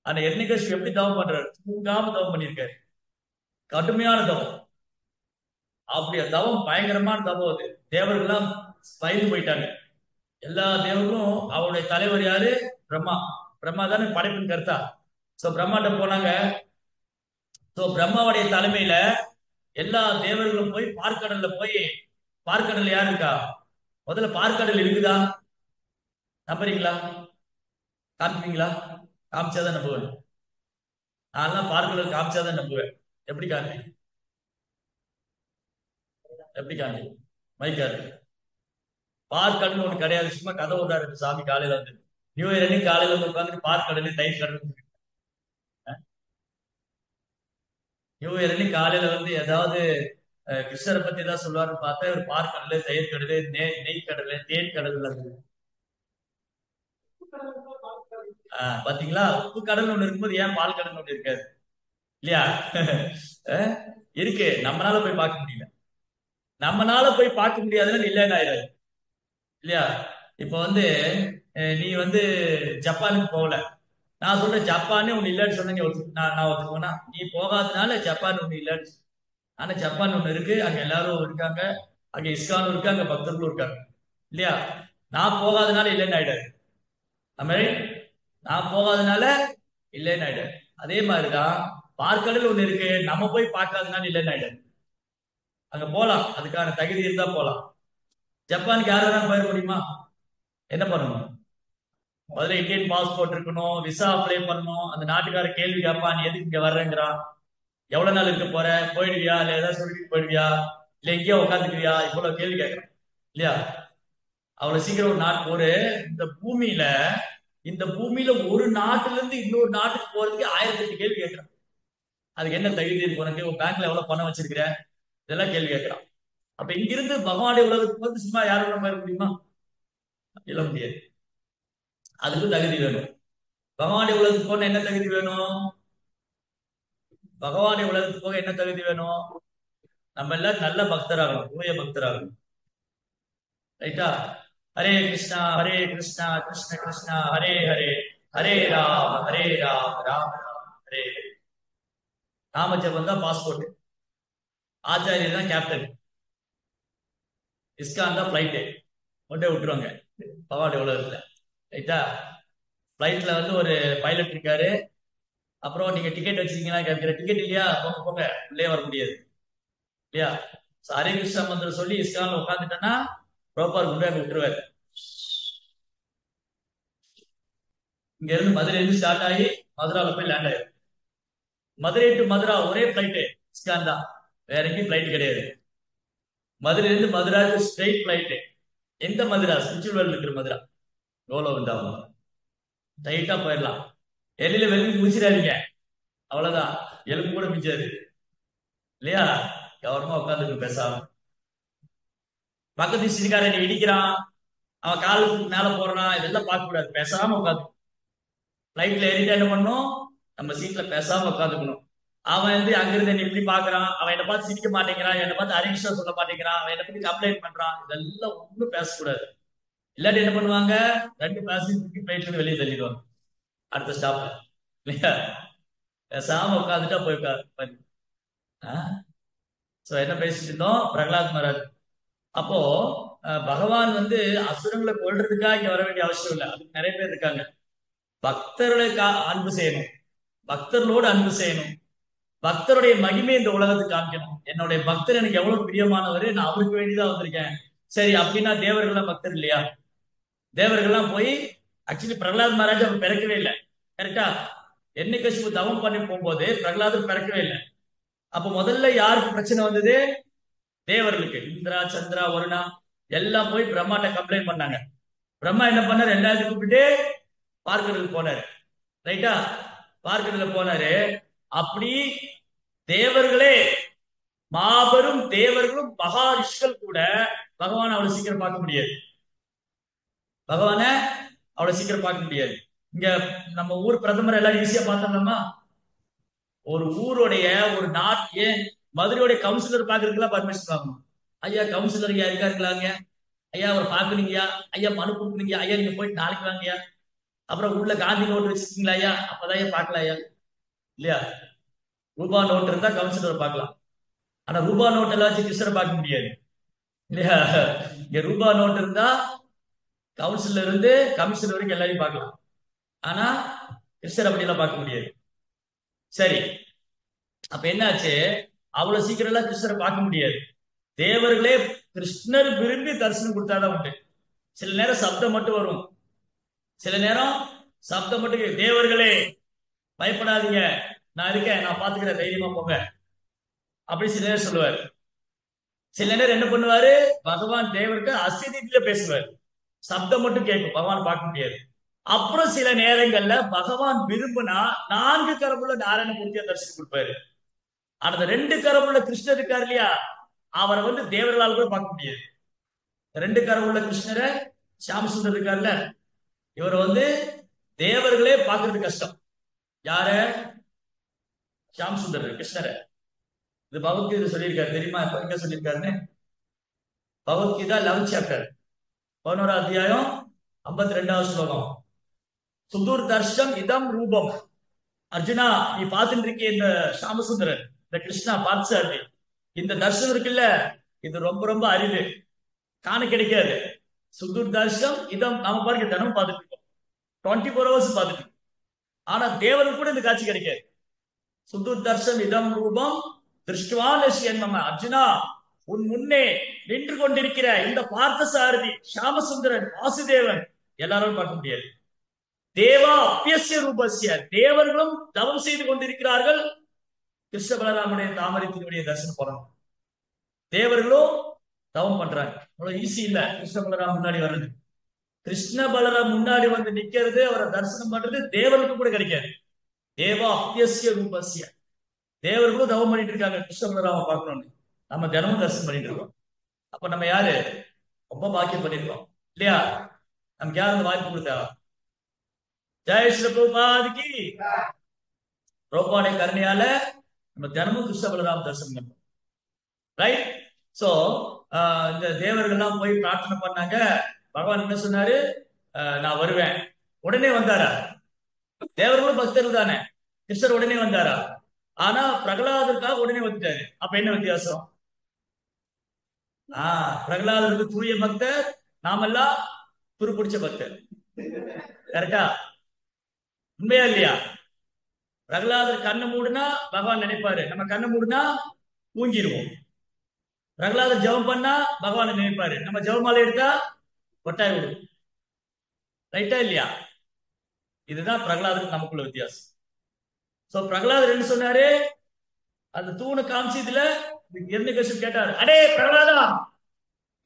ஆனா எர்ணிகசிபு எப்படி தவம் பண்றாரு? தூங்காம தவம் பண்ணிருக்காரு. கடுமையான தவம். அப்படியே தவம் பயங்கரமான தவம். அது தேவர்கள்லாம் பயந்து போயிட்டாங்க. எல்லா தேவர்களும், அவருடைய தலைவர் யாரு? பிரம்மா. பிரம்மா தானே படைப்பின் கர்த்தா. சோ பிரம்மாட்ட போனாங்க. சோ பிரம்மாவுடைய தலைமையில எல்லா தேவர்களும் போய் பார்க்கடல்ல போய், பார்க்கடல் யாரு இருக்கா? முதல்ல பார்க்கடல் இருக்குதா? நம்புறீங்களா? காமிப்பீங்களா? காமிச்சாதான் நம்புவேன். நான்லாம் பார்க்கல, காமிச்சாதான் நம்புவேன். எப்படி காமி? எப்படி காமி? மைக்காரு பார்க்கடல் ஒண்ணு கிடையாது, சும்மா கதை விடாரு சாமி. காலையில வந்து நியூ இயர் அன்னைக்கு காலையில வந்து உட்காந்துட்டு பார்க்கடல் தயிர் கடல். நியூ இயர் அன்னைக்கு காலையில வந்து ஏதாவது கிருஷ்ணரை பத்தி ஏதாவது சொல்லுவாருன்னு பார்த்தா இவர் பார்க்கடல், தயிர் கடல், நெய் கடல், தேன் கடல். பாத்தீங்களா? உப்பு கடல் ஒண்ணு இருக்கும்போது ஏன் பால் கடல் ஒண்ணு இருக்காது? இல்லையா? அஹ், இருக்கு. நம்மளால போய் பார்க்க முடியல. நம்மளால போய் பார்க்க முடியாதுன்னு இல்லைன்னு ஆயிடாது. இல்லையா? இப்ப வந்து நீ வந்து ஜப்பானுக்கு போகல. நான் சொல்றேன் ஜப்பானே ஒண்ணு இல்லைன்னு சொன்ன நீ நான் ஒத்துக்குவேனா? நீ போகாதனால ஜப்பான் ஒண்ணு இல்லைன்னு ஆனா ஜப்பான் ஒண்ணு இருக்கு, அங்க எல்லாரும் இருக்காங்க, அங்க இஸ்கானும் இருக்கு, அங்க பக்தர்களும் இருக்காங்க. இல்லையா? நான் போகாதனால இல்லைன்னு ஆயிடாது. நம்ம நான் போகாதனால இல்லைன்னு ஆயிடாது. அதே மாதிரிதான் பார்க்கடல் ஒண்ணு இருக்கு, நம்ம போய் பார்க்காதனால இல்லைன்னு ஆயிடாது. அங்க போலாம், அதுக்கான தகுதி இருந்தா போலாம். ஜப்பானுக்கு யாரும் வேணா போயிட முடியுமா? என்ன பண்ணணும்? முதல்ல இந்தியன் பாஸ்போர்ட் இருக்கணும், விசா அப்ளை பண்ணணும். அந்த நாட்டுக்கார கேள்வி கேட்பான், நீ எதுக்கு இங்க வர்றேங்கிறான், எவ்வளவு நாள் இருக்க போற, போயிடுவியா, இல்ல ஏதாவது சொல்லிட்டு போயிடுவியா, இல்ல இங்கேயே உட்காந்துக்குவியா, இவ்வளவு கேள்வி கேட்கறான். இல்லையா? அவ்வளவு சீக்கிரம் ஒரு நாட்டு ஒரு இந்த பூமியில இந்த பூமியில ஒரு நாட்டுல இருந்து இன்னொரு நாட்டுக்கு போறதுக்கு 1008 கேள்வி கேட்கறான். அதுக்கு என்ன தகுதி இருக்கு உனக்கு, உன் பேங்க்ல எவ்வளவு பணம் வச்சிருக்கிற, இதெல்லாம் கேள்வி கேட்கறான். அப்ப இங்கிருந்து பகவானுடைய உலகத்துக்கு வந்து சும்மா யாரும் போயிட முடியுமா? இல்ல முடியாது. அதுக்கும் தகுதி வேணும். பகவானுடைய உலகத்துக்கு போன என்ன தகுதி வேணும்? பகவானுடைய உலகத்துக்கு போக என்ன தகுதி வேணும்? நம்ம எல்லாம் நல்ல பக்தராகணும், தூய பக்தராகணும். ரைட்டா? ஹரே கிருஷ்ணா ஹரே கிருஷ்ணா கிருஷ்ண கிருஷ்ணா ஹரே ஹரே, ஹரே ராம ராம ராம ஹரே ஹரே. ராமஜபம் தான் பாஸ்போர்ட், ஆச்சாரியர் தான் கேப்டன், இஸ்கான் தான் பிளைட்டு. கொண்டே விட்டுருவாங்க பகவானுடைய உலகத்துல. ரைட்டா? பிளைட்ல வந்து ஒரு பைலட் இருக்காரு. அப்புறம் நீங்க டிக்கெட் வச்சிருக்கீங்களா கேட்கிற, டிக்கெட் இல்லையா, போங்க போங்க, உள்ளே வர முடியாது. இல்லையா? ஹரே கிருஷ்ணா மந்திரம் சொல்லி இஸ்கான்ல உட்காந்துட்டேன்னா ப்ரோப்பார் கொண்டு அங்க விட்டுருவாரு. இங்க இருந்து மதுரை இருந்து ஸ்டார்ட் ஆகி மதுரால போய் லேண்ட் ஆயிரும். மதுரை டு மதுரா ஒரே பிளைட்டு, இஸ்கான் தான், வேற எங்கேயும் பிளைட் கிடையாது. மதுரையில இருந்து மதுராவுக்கு ஸ்ட்ரெயிட் பிளைட்டு. எந்த மதுரா? ஸ்பிரிச்சுவல் இருக்கிற மதுரா, கோலோகந்தாவனம். டைட்டா போயிடலாம். எல்லையில வெளியே முடிச்சிடாதீங்க, அவ்வளவுதான். எலும்பு கூட மிஞ்சாது. இல்லையா? கவனமா உட்காந்துருக்கு பேசாம. பக்கத்து சிறுகாரன் இடிக்கிறான், அவன் காலுக்கு மேல போறான், இதெல்லாம் பார்க்க கூடாது, பேசாம உட்காந்து. பிளைட்ல ஏறிட்டா என்ன பண்ணும்? நம்ம சீட்ல பேசாம உட்காந்துக்கணும். அவன் வந்து அங்கிருந்து என்ன இப்படி பாக்குறான், அவன் என்ன பார்த்து சிரிக்க மாட்டேங்கிறான், என்னை பார்த்து ஹரிகிருஷ்ணா சொல்ல மாட்டேங்கிறான், அவன் என்ன பத்தி கம்ப்ளைண்ட் பண்றான், இதெல்லாம் ஒண்ணும் பேசக்கூடாது. இல்லாட்டி என்ன பண்ணுவாங்க, 2 பேசஞ்சருக்கு பிளைட்ல இருந்து வெளியே தள்ளிடுவாங்க அடுத்த ஸ்டாப்ல. இல்லையா? பேசாம உட்காந்துட்டா போய் உட்காரு. என்ன பேசிட்டு இருந்தோம்? பிரகலாத் மகாராஜ். அப்போ பகவான் வந்து அசுரங்களை கொள்றதுக்காக இங்க வர வேண்டிய அவசியம் இல்லை, அதுக்கு நிறைய பேர் இருக்காங்க. பக்தர்களுக்கு அன்பு செய்யணும், பக்தர்களோடு அன்பு செய்யணும், பக்தருடைய மகிமை இந்த உலகத்துக்கு காமிக்கணும். என்னுடைய பக்தர் எனக்கு எவ்வளவு பிரியமானவர், நான் அவருக்கு வேண்டிதான் வந்திருக்கேன். சரி, அப்படின்னா தேவர்கள்லாம் பக்தர் இல்லையா? தேவர்கள்லாம் போய் ஆக்சுவலி பிரகலாத் மகாராஜ் அவர் பிறக்கவே இல்லை. கரெக்டா? என்னைக்கு தவம் பண்ணி போகும்போது பிரகலாதர் பிறக்கவே இல்லை. அப்ப முதல்ல யாருக்கு பிரச்சனை வந்தது? தேவர்களுக்கு. இந்திரா, சந்திரா, வருணா எல்லாம் போய் பிரம்மாட்ட கம்ப்ளைண்ட் பண்ணாங்க. பிரம்மா என்ன பண்ணாரு? 2000 கூப்பிட்டு பார்க்கறதுக்கு போனாரு. ரைட்டா? பார்க்கறதுல போனாரு. அப்படி தேவர்களே, மாபெரும் தேவர்களும் மகாரிஷிகள் கூட பகவான் அவ்வளவு சீக்கிரம் பார்க்க முடியாது. பகவான அவ்வளவு சீக்கிரம் பார்க்க முடியாது. இங்க நம்ம ஊர் பிரதமர் எல்லாம் ஈஸியா பார்த்தோம்னா, ஒரு ஊருடைய ஒரு நாட்டு மதுரையோட கவுன்சிலர் பாக்குறதுக்குலாம் பர்மிஷன் வாங்கணும். ஐயா கவுன்சிலர் ஐயா இருக்காருங்களாங்க, ஐயா அவர் பாக்குறீங்கயா, ஐயா மனு கொடுக்குறீங்க, ஐயா நீங்க போயிட்டு நாளைக்கு வாங்கயா, அப்புறம் உள்ள காந்தி நோட்டு வச்சிருக்கீங்களா ஐயா, அப்பதான் ஐயா பார்க்கலாம் ஐயா. இல்லையா? ரூபா நோட்டு இருந்தா கவுன்சிலர் பார்க்கலாம், ஆனா ரூபா நோட் எல்லாம் வச்சு கிருஷ்ணரை பார்க்க முடியாது. இல்லையா? இங்க ரூபா நோட்டு இருந்தா கவுன்சிலர் இருந்து கமிஷனர் வரைக்கும் எல்லாரையும் பார்க்கலாம், ஆனா கிருஷ்ணர் அப்படியெல்லாம் பார்க்க முடியாது. சரி, அப்ப என்னாச்சு? அவ்வளவு சீக்கிரம் எல்லாம் கிருஷ்ணரை பார்க்க முடியாது. தேவர்களே கிருஷ்ணர் விரும்பி தரிசனம் கொடுத்தாதான் உண்டு. சில நேரம் சப்தம் மட்டும் வரும், சில நேரம் சப்தம் மட்டும் தேவர்களே பயப்படாதீங்க, நான் இருக்கேன், நான் பாத்துக்கிறேன், தைரியமா போங்க அப்படி சில நேரம் சொல்லுவார். சில நேரம் என்ன பண்ணுவாரு, பகவான் தேவருக்கு அசிதியில பேசுவார், சப்தம் மட்டும் கேட்கும், பகவான் பார்க்க முடியாது. அப்புறம் சில நேரங்கள்ல பகவான் விரும்பினா 4 கரமுள்ள நாராயணமூர்த்தியை தரிசனம் கொடுப்பாரு. ஆனா அந்த 2 கரமுள்ள கிருஷ்ணர் இருக்காரு இல்லையா, அவரை தேவர்களால் கூட பார்க்க முடியாது. 2 கரமுள்ள கிருஷ்ணரை சாமசுந்தர் இருக்காருல்ல, இவரை தேவர்களே பார்க்கறது கஷ்டம். யார? ஷாம் சுந்தர் கிருஷ்ணரை. இது பகவத்கீதை சொல்லியிருக்காரு தெரியுமா? இப்ப எங்க சொல்லியிருக்காருன்னு? பகவத்கீதா 11 சாப்டர் 11 அத்தியாயம் 52வது ஸ்லோகம். சுதூர் தர்ஷம் இதம் ரூபம். அர்ஜுனா, நீ பார்த்துட்டு இருக்கிய இந்த ஷாமசுந்தரன், இந்த கிருஷ்ணா பார்த்து, இந்த தர்ஷனம் இருக்குல்ல, இது ரொம்ப ரொம்ப அரிது, காண கிடைக்காது. சுதூர் தர்ஷம் இதம், நாம பாருங்க தினமும் பார்த்துட்டு இருக்கோம், 24 ஹவர்ஸ் பார்த்துட்டு இருக்கோம். ஆனா தேவருக்கு கூட இந்த காட்சி கிடைக்காது. சுதூர் தர்ஷம் இதம் ரூபம் திருஷ்டுவான். அர்ஜுனா, உன் முன்னே நின்று கொண்டிருக்கிற இந்த பார்த்த சாரதி ஷாமசுந்தரன் வாசுதேவன் எல்லாரும் பார்க்க முடியாது. தேவா அப்பியசிய ரூபசிய, தேவர்களும் தவம் செய்து கொண்டிருக்கிறார்கள் கிருஷ்ண பலராமனுடைய தாமரத்தினுடைய தரிசனம் போறோம். தேவர்களும் தவம் பண்றாங்க. அவ்வளவு ஈஸி இல்ல கிருஷ்ண பலராம் முன்னாடி வர்றது. கிருஷ்ண பலராம் முன்னாடி நிக்கிறது, அவரை தரிசனம் பண்றது தேவர்களுக்கு கூட கிடைக்காது. தேவா அப்பியசிய ரூபசிய, தேவர்களும் தவம் பண்ணிட்டு இருக்காங்க கிருஷ்ண பலராம பார்க்கணும்னு. நம்ம தினமும் தரிசனம் பண்ணிட்டு இருக்கோம். அப்ப நம்ம யாரு? ரொம்ப பாக்கியம் பண்ணிருக்கோம் இல்லையா? நமக்கு யாரு அந்த வாய்ப்பு கொடுத்தா? ஜெய் ஸ்ரீ பிரபுபாதுக்கு. பிரபுபாடைய கருணையால நம்ம தினமும் கிருஷ்ண பலராம தரிசனம் பண்ணோம். ரைட்? சோ இந்த தேவர்கள் எல்லாம் போய் பிரார்த்தனை பண்ணாங்க. பகவான் என்ன சொன்னாரு? நான் வருவேன். உடனே வந்தாரா? தேவர்களும் பக்தர்கள் தானே. கிருஷ்ணர் உடனே வந்தாரா? ஆனா பிரகலாதருக்காக உடனே வந்துட்டாரு. அப்ப என்ன வித்தியாசம்? பிரகலாதருக்கு தூய பக்தர், நாமெல்லாம் துருப்பிடிச்ச பக்தர். கரெக்டா? உண்மையா இல்லையா? பிரகலாதர் கண்ணை மூடுனா பகவான் நினைப்பாரு, நம்ம கண்ணை மூடுனா தூங்கிடுவோம். பிரகலாதர் ஜெபம் பண்ணா பகவான் நினைப்பாரு, நம்ம ஜெபமாலை எடுத்தா கொட்டாய் விடும். ரைட்டா இல்லையா? இதுதான் பிரகலாதருக்கு நமக்குள்ள வித்தியாசம். சோ பிரகலாதர் என்ன சொன்னாரு? அந்த தூணை காமிச்சதுல இரண்யகசிபு கேட்டாரு, அடே பிரகலாதா,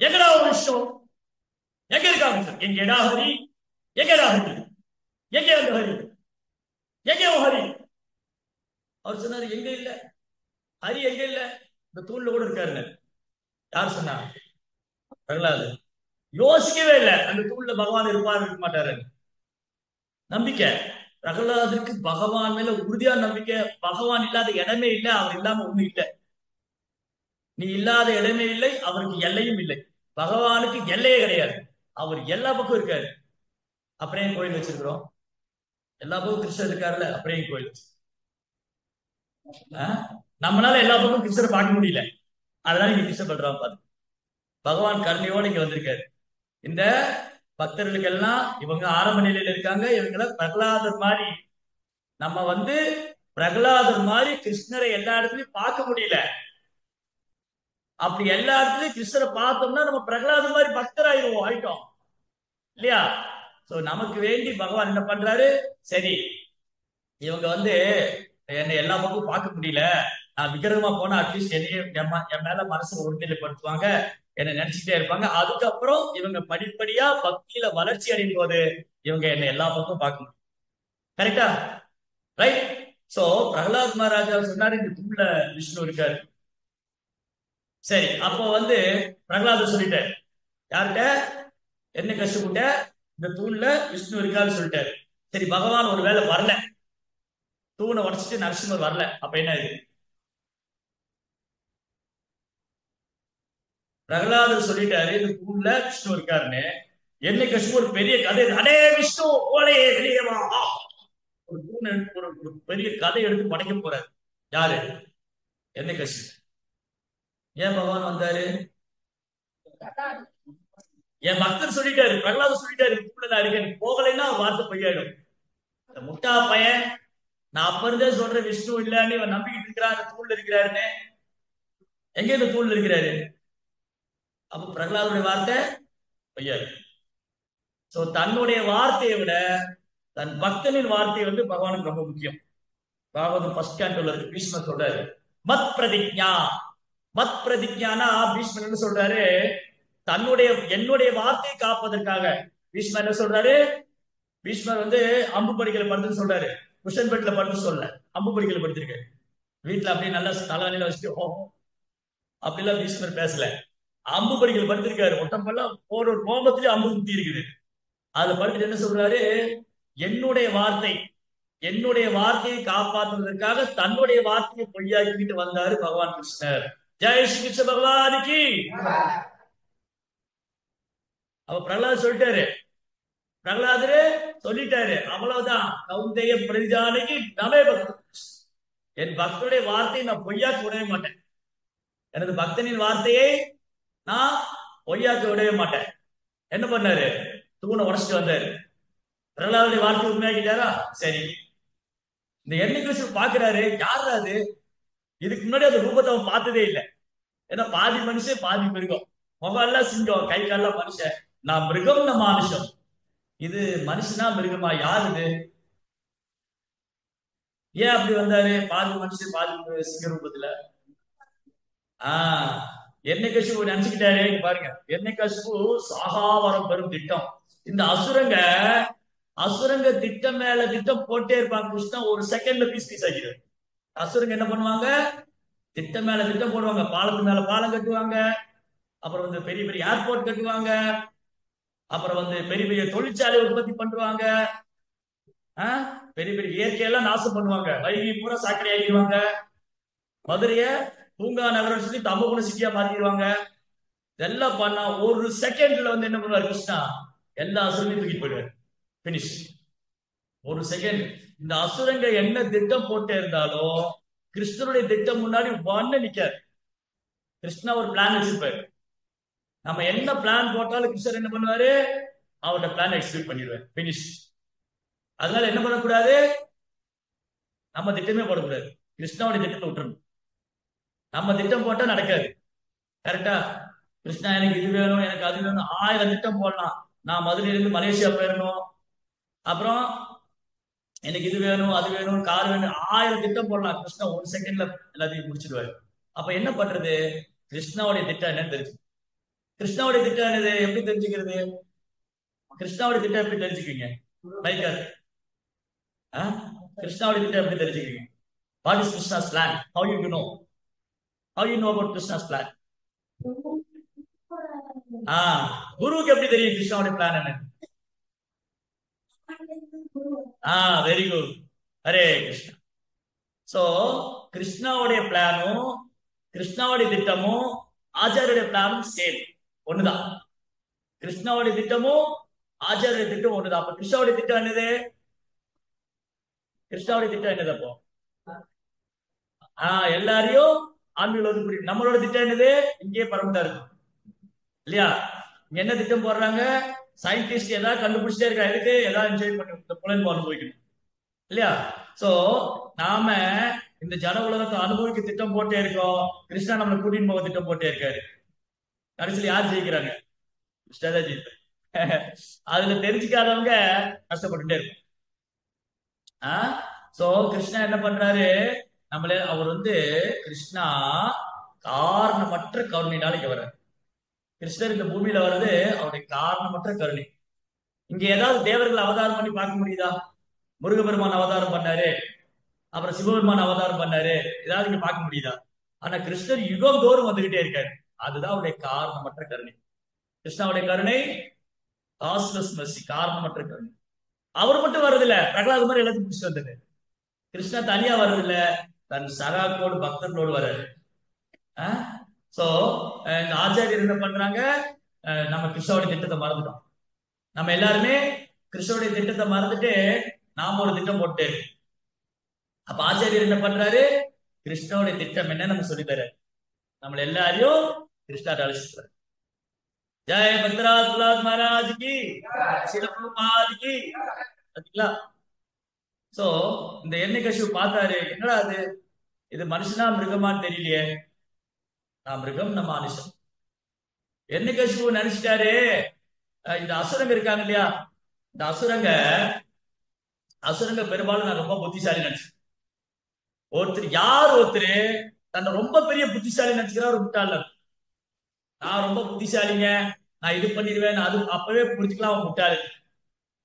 எங்கடா ஒரு விஷயம், எங்க இருக்காங்க? எங்கடா ஹரி, எங்கடா ஹரி, எங்க அந்த ஹரி, எங்க ஹரி? அவர் சொன்னாரு, எங்க இல்ல ஹரி, எங்க இல்ல, இந்த தூண்ல கூட இருக்காரு. யார் சொன்னா? பிரகலாதர். யோசிக்கவே இல்லை அந்த தூண்ல பகவான் இருப்பாரு இருக்க மாட்டாரு. நம்பிக்கை பிரகலாதருக்கு பகவான் மேல உறுதியான நம்பிக்கை. பகவான் இல்லாத இடமே இல்லை, அவர் இல்லாம ஒண்ணும் இல்லை. நீ இல்லாத இடமே இல்லை, அவருக்கு எல்லையும் இல்லை. பகவானுக்கு எல்லையே கிடையாது, அவர் எல்லா பக்கம் இருக்காரு. அப்படியே கோயில் வச்சிருக்கிறோம், எல்லா பக்கம் கிருஷ்ணர் இருக்காருல்ல, அப்படியே கோயில் வச்சு. நம்மளால எல்லா பக்கம் கிருஷ்ணரை பார்க்க முடியல, அதனால இங்க கிருஷ்ண பண்றான் பாரு. பகவான் கருணையோட இங்க வந்திருக்காரு. இந்த பக்தர்களுக்கு எல்லாம் இவங்க ஆரம்ப நிலையில இருக்காங்க, இவங்களை பிரகலாதர் மாதிரி நம்ம பிரகலாதர் மாதிரி கிருஷ்ணரை எல்லா இடத்துலயும் பார்க்க முடியல. அப்படி எல்லா இடத்துலயும் கிருஷ்ணரை பார்த்தோம்னா நம்ம பிரகலாதர் மாதிரி பக்தர் ஆயிட்டோம் இல்லையா? சோ நமக்கு வேண்டி பகவான் என்ன பண்றாரு? சரி, இவங்க என்னை எல்லா பக்கமும் பார்க்க முடியல, நான் விக்கிரகமா போனா அட்லீஸ்ட் என் மேல மனசை ஒருநிலைப்படுத்துவாங்க, என்னை நினைச்சுட்டே இருப்பாங்க. அதுக்கப்புறம் இவங்க படிப்படியா பக்தியில வளர்ச்சி அடையும் போது இவங்க என்னை எல்லா பக்கமும் பார்க்க முடியும். கரெக்டா? ரைட்? சோ பிரகலாத் மகாராஜா சொன்னாரு, இந்த தூண்ல விஷ்ணு இருக்காரு. சரி, அப்போ பிரகலாதர் சொல்லிட்டாரு, யார்கிட்ட? என்ன கஷ்டப்பட்ட? இந்த தூண்ல விஷ்ணு இருக்காருன்னு சொல்லிட்டாரு. சரி, பகவான் ஒரு வேளை வரல, தூணை உடச்சிட்டு நரசிம்மர் வரல, அப்ப என்ன இது? பிரகலாதர் சொல்லிட்டாரு இந்த தூண்ல விஷ்ணு இருக்காருன்னு. என்ன கஷ்டம்? ஒரு பெரிய கதை, அடே விஷ்ணு ஓலே வெளியவா, ஒரு தூண் ஒரு பெரிய கதை எடுத்து படைக்க போறாரு. யாரு? என்ன கஷ்டம்? ஏன் பகவான் வந்தாரு? என் பக்தர் சொல்லிட்டாரு, பிரகலாதர் சொல்லிட்டாரு, தூண்ல நான் இருக்கேன், போகலைன்னா வார்த்தை பொய்யாயிடும். இந்த முட்டா பையன், நான் அப்ப இருந்தே சொல்றேன் விஷ்ணு இல்லன்னு இவன் நம்பிக்கிட்டு இருக்கிறான், தூண்ல இருக்கிறாருன்னு. எங்க இந்த தூண்ல இருக்கிறாரு? அப்ப பிரகலாதனுடைய வார்த்தை பொய்யாது. சோ தன்னுடைய வார்த்தையை விட தன் பக்தனின் வார்த்தை பகவானுக்கு ரொம்ப முக்கியம். பாகவதம் ஃபர்ஸ்ட் கேண்டோல இருக்கு. பீஷ்மர் சொல்றாரு மத் பிரதிஜ்ஞா. மத் பிரதிஜ்ஞானா பீஷ்மர் என்ன சொல்றாரு, என்னுடைய வார்த்தையை காப்பதற்காக பீஷ்மர் என்ன சொல்றாரு, பீஷ்மர் அம்பு படிக்கல படுத்துன்னு சொல்றாரு, குஷன் பெட்ல படுத்து சொல்ல, அம்பு படிக்கல படுத்திருக்காரு. வீட்டுல அப்படியே நல்லா தலைவலியில வச்சுட்டு அப்படிலாம் பீஷ்மர் பேசல. அம்பு படிக்கல படுத்திருக்காரு. ஒட்டம்பெல்லாம் ஒரு கோபத்திலே அம்பு குத்தி இருக்குது. அதுல படுத்துட்டு என்ன சொல்றாரு, என்னுடைய வார்த்தையை காப்பாற்றுவதற்காக தன்னுடைய வார்த்தையை பொய்யாக்கிட்டு வந்தாரு பகவான் கிருஷ்ணர். ஜெய் ஸ்ரீ கிருஷ்ண பகவானுக்கு. அவ பிரகலாத் சொல்லிட்டாரு, பிரகலாதரு சொல்லிட்டாரு, அவ்வளவுதான். கௌந்தேய பிரதிஜானைக்கு நமே பக்தன். என் பக்தனுடைய வார்த்தையை நான் பொய்யாக்க விடவே மாட்டேன். எனது பக்தனின் வார்த்தையை நான் பொய்யாக்க விடவே மாட்டேன். என்ன பண்ணாரு, தூணை உடச்சிட்டு வந்தாரு. பிரகலாதுடைய வார்த்தை உண்மையாக்கிட்டாரா? சரி. இந்த எண்ணெய் பாக்குறாரு, யாரு அது? இதுக்கு முன்னாடி அந்த ரூபத்தை அவன் பார்த்ததே இல்லை. ஏன்னா பாதி மனுஷன் பாதி மிருகம், முகம் எல்லாம் சிங்கம், கை கால்லாம் மனுஷன். நான் மிருகம், நான் மானுஷம். இது மனுஷனா மிருகமா? யாரு இது? ஏன் அப்படி வந்தாரு? பாதி மனுஷன் பாதி சிங்க ரூபத்துல. எண்ணெய் கசிப்பு நினைச்சுக்கிட்டாரு. பாருங்க, எண்ணெய் கசிப்பு சாகாவரம் பெரும் திட்டம். இந்த அசுரங்க திட்டம் மேல திட்டம் போட்டே இருப்பாங்க. கிருஷ்ணா ஒரு செகண்ட்ல பீஸ் ஆகிடுவாரு. அசுரங்க என்ன பண்ணுவாங்க, திட்டம் மேல திட்டம் போடுவாங்க. பாலத்து மேல பாலம் கட்டுவாங்க, அப்புறம் பெரிய பெரிய ஏர்போர்ட் கட்டுவாங்க, அப்புறம் பெரிய பெரிய தொழிற்சாலை உற்பத்தி பண்ணுவாங்க, பெரிய பெரிய இயற்கையெல்லாம் நாசம் பண்ணுவாங்க. வைகை பூரா சாக்கடை ஆகிடுவாங்க. மதுரைய பூங்கா நகரம் சொல்லி தம்பகுண சிட்டியா மாத்திடுவாங்க. இதெல்லாம் பண்ணா ஒரு செகண்ட்ல என்ன பண்ணுவார் கிருஷ்ணா, எல்லா அசுரங்களையும் தூக்கிட்டு போயிடுவார். பினிஷ். ஒரு செகண்ட். இந்த அசுரங்க என்ன திட்டம் போட்டே இருந்தாலும் கிருஷ்ணனுடைய திட்டம் முன்னாடி நிக்காரு. கிருஷ்ணா ஒரு பிளான் வச்சிருப்பாரு. நம்ம என்ன பிளான் போட்டாலும் கிருஷ்ணர் என்ன பண்ணுவாரு, அவரோட பிளான் எக்ஸிக்யூட் பண்ணிடுவார். பினிஷ். அதனால என்ன பண்ணக்கூடாது, நம்ம திட்டமே போடக்கூடாது. கிருஷ்ணாவுடைய திட்டத்தை விட்டுறணும். நம்ம திட்டம் போட்டா நடக்காது. கரெக்டா? கிருஷ்ணா எனக்கு இது வேணும், எனக்கு அது வேணும், 1000 திட்டம் போடலாம். நான் மதுரையிலிருந்து மலேசியா போயிடணும், அப்புறம் எனக்கு இது வேணும், அது வேணும், கார் வேணும், 1000 திட்டம் போடலாம். கிருஷ்ணா ஒரு செகண்ட்ல எல்லாத்தையும் முடிச்சிடுவாரு. அப்ப என்ன பண்றது, கிருஷ்ணாவுடைய திட்டம் என்னன்னு தெரிஞ்சு. கிருஷ்ணாவுடைய திட்டம் என்னது, எப்படி தெரிஞ்சுக்கிறது? கிருஷ்ணாவுடைய திட்டம் எப்படி தெரிஞ்சுக்கீங்க? லைக்கர் கிருஷ்ணாவுடைய திட்டம் எப்படி தெரிஞ்சுக்கீங்க? What is Krishna's plan? How you know? How you know about Krishna's plan? குருவுக்கு எப்படி தெரியும் கிருஷ்ணாவுடைய பிளான் என்ன? Very good. Hare Krishna. So கிருஷ்ணாவுடைய பிளானும் கிருஷ்ணாவுடைய திட்டமும் ஆச்சாரியுடைய பிளானும் சேம், ஒண்ணுதான். கிருஷ்ணாவுடைய திட்டமும் ஆச்சாரிய திட்டம் ஒண்ணுதான். அப்ப கிருஷ்ணாவுடைய திட்டம் என்னது? கிருஷ்ணாவுடைய திட்டம் என்னது அப்போ? எல்லாரையும் ஆன்மீகம் புரியும். நம்மளோட திட்டம் என்னது? இங்கேயே பரமதா இருக்கும் இல்லையா? இங்க என்ன திட்டம் போடுறாங்க, சயின்டிஸ்ட் ஏதாவது கண்டுபிடிச்சிட்டே இருக்கா, எதுக்கு ஏதாவது என்ஜாய் பண்ணி இந்த புலன்பு அனுபவிக்கணும் இல்லையா? சோ நாம இந்த ஜன உலகத்தை அனுபவிக்க திட்டம் போட்டே இருக்கோம். கிருஷ்ணா நம்மளை கூட்டின்னு போக திட்டம் போட்டே இருக்காரு. கடைசியில் யார் ஜெயிக்கிறாங்க? கிருஷ்ணா தான் ஜெயிப்பாரு. அதுல தெரிஞ்சுக்காதவங்க கஷ்டப்பட்டுட்டே இருக்கும். சோ கிருஷ்ணா என்ன பண்றாரு, நம்மளே அவர் கிருஷ்ணா காரணமற்ற கருணையினால வர்றாரு. கிருஷ்ணர் இந்த பூமியில வர்றது அவருடைய காரணமற்ற கருணை. இங்க ஏதாவது தேவர்கள் அவதாரம் பண்ணி பார்க்க முடியுதா? முருகபெருமான் அவதாரம் பண்ணாரு, அப்புறம் சிவபெருமான் அவதாரம் பண்ணாரு, ஏதாவது இங்க பார்க்க முடியுதா? ஆனா கிருஷ்ணர் யுகம் தோறும் வந்துகிட்டே இருக்காரு. அதுதான் அவருடைய காரணமற்ற கருணை. கிருஷ்ணாவுடைய கருணை காஸ்ட்லெஸ் மெர்சி, காரணமற்ற கருணை. அவர் மட்டும் வர்றதில்ல, பிரகலாத மாதிரி எல்லாத்தையும் பிடிச்சிட்டு வந்தது. கிருஷ்ணா தனியா வர்றதில்ல, தன் சகாக்களோடு பக்தர்களோடு வர்றாரு. சோ இந்த ஆச்சாரியர் என்ன பண்றாங்க, நம்ம கிருஷ்ணாவுடைய திட்டத்தை மறந்துட்டோம். நம்ம எல்லாருமே கிருஷ்ணனுடைய திட்டத்தை மறந்துட்டு நாம ஒரு திட்டம் போட்டு, அப்ப ஆச்சாரியர் என்ன பண்றாரு, கிருஷ்ணனுடைய திட்டம் என்ன நம்ம சொல்லித்தர, நம்மள எல்லாரையும் கிருஷ்ணாட்ட அழைச்சிட்டு. ஜெய பத்ராஜ் மகாராஜ் கி, சிலபுமார் கி. பாத்தீங்களா? சோ இந்த எண்ணெய் கசிவு பார்த்தாரு, என்னடா அது, இது மனுஷனா மிருகமான்னு தெரியலையே. நான் மிருகம், நம்ம மனுஷன். எண்ணெய் கசிவு நினைச்சிட்டாரு, இந்த அசுரங்க இருக்காங்க இல்லையா, இந்த அசுரங்க அசுரங்க பெரும்பாலும் நான் ரொம்ப புத்திசாலி நினைச்சேன். ஒருத்தர் தன்னை ரொம்ப பெரிய புத்திசாலி நினைச்சுக்கிறா ஒரு முட்டாள். நான் ரொம்ப புத்திசாலிங்க, நான் இது பண்ணிடுவேன், அது அப்பவே புரிஞ்சுக்கலாம் அவன் முட்டாளு.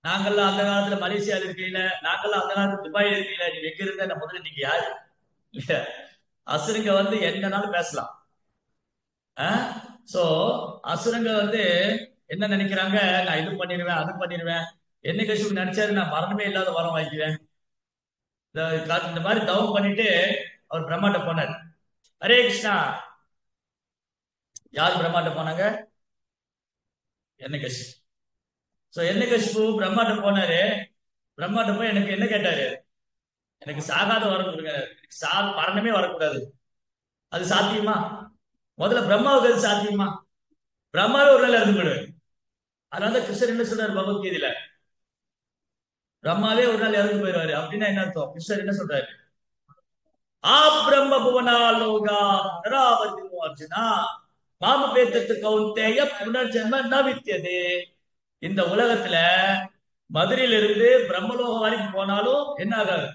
நாங்கெல்லாம் அந்த காலத்துல மலேசியால இருக்கையில, நாங்கெல்லாம் அந்த காலத்துல துபாயில இருக்கையில, நீ எங்க இருந்த முதல்ல நீங்க யாரு இல்லையா? அசுரங்க என்னனாலும் பேசலாம். சோ அசுரங்க என்ன நினைக்கிறாங்க, நான் இது பண்ணிடுவேன் அது பண்ணிடுவேன். என்ன கஷ்டம் நினைச்சாரு, நான் மரணமே இல்லாத வரம் வாங்கிக்குவேன். இந்த மாதிரி தவம் பண்ணிட்டு அவர் பிரம்மாட்ட போனார். ஹரே கிருஷ்ணா. யார் பிரம்மாட்ட போனாங்க? என்ன கஷ்டம். சோ என்ன கஷ்டம் பிரம்மாட்ட போனாரு. பிரம்மாட்ட போய் எனக்கு என்ன கேட்டாரு, எனக்கு சாகாத வரம் கொடுங்க, மரணமே வரக்கூடாது. அது சாத்தியமா? முதல்ல பிரம்மாவுக்கு அது சாத்தியமா? பிரம்மாவே ஒரு நாள் இறந்து போயிடுவாரு. அதனால கிருஷ்ணர் என்ன சொல்றாரு பகவத்கீதையில, பிரம்மாவே ஒரு நாள் இறந்து போயிடுவாரு. அப்படின்னா என்ன அர்த்தம்? கிருஷ்ணர் என்ன சொல்றாரு? ஆ பிரம்ம புவனா லோகா நராவர்த்தினோ அர்ஜுனா மாம பேத்தத்து கௌந்தேய புனர்ஜென்ம ந வித்யதே. இந்த உலகத்துல மதுரையில இருந்து பிரம்மலோகம் வரைக்கும் போனாலும் என்ன ஆகாது,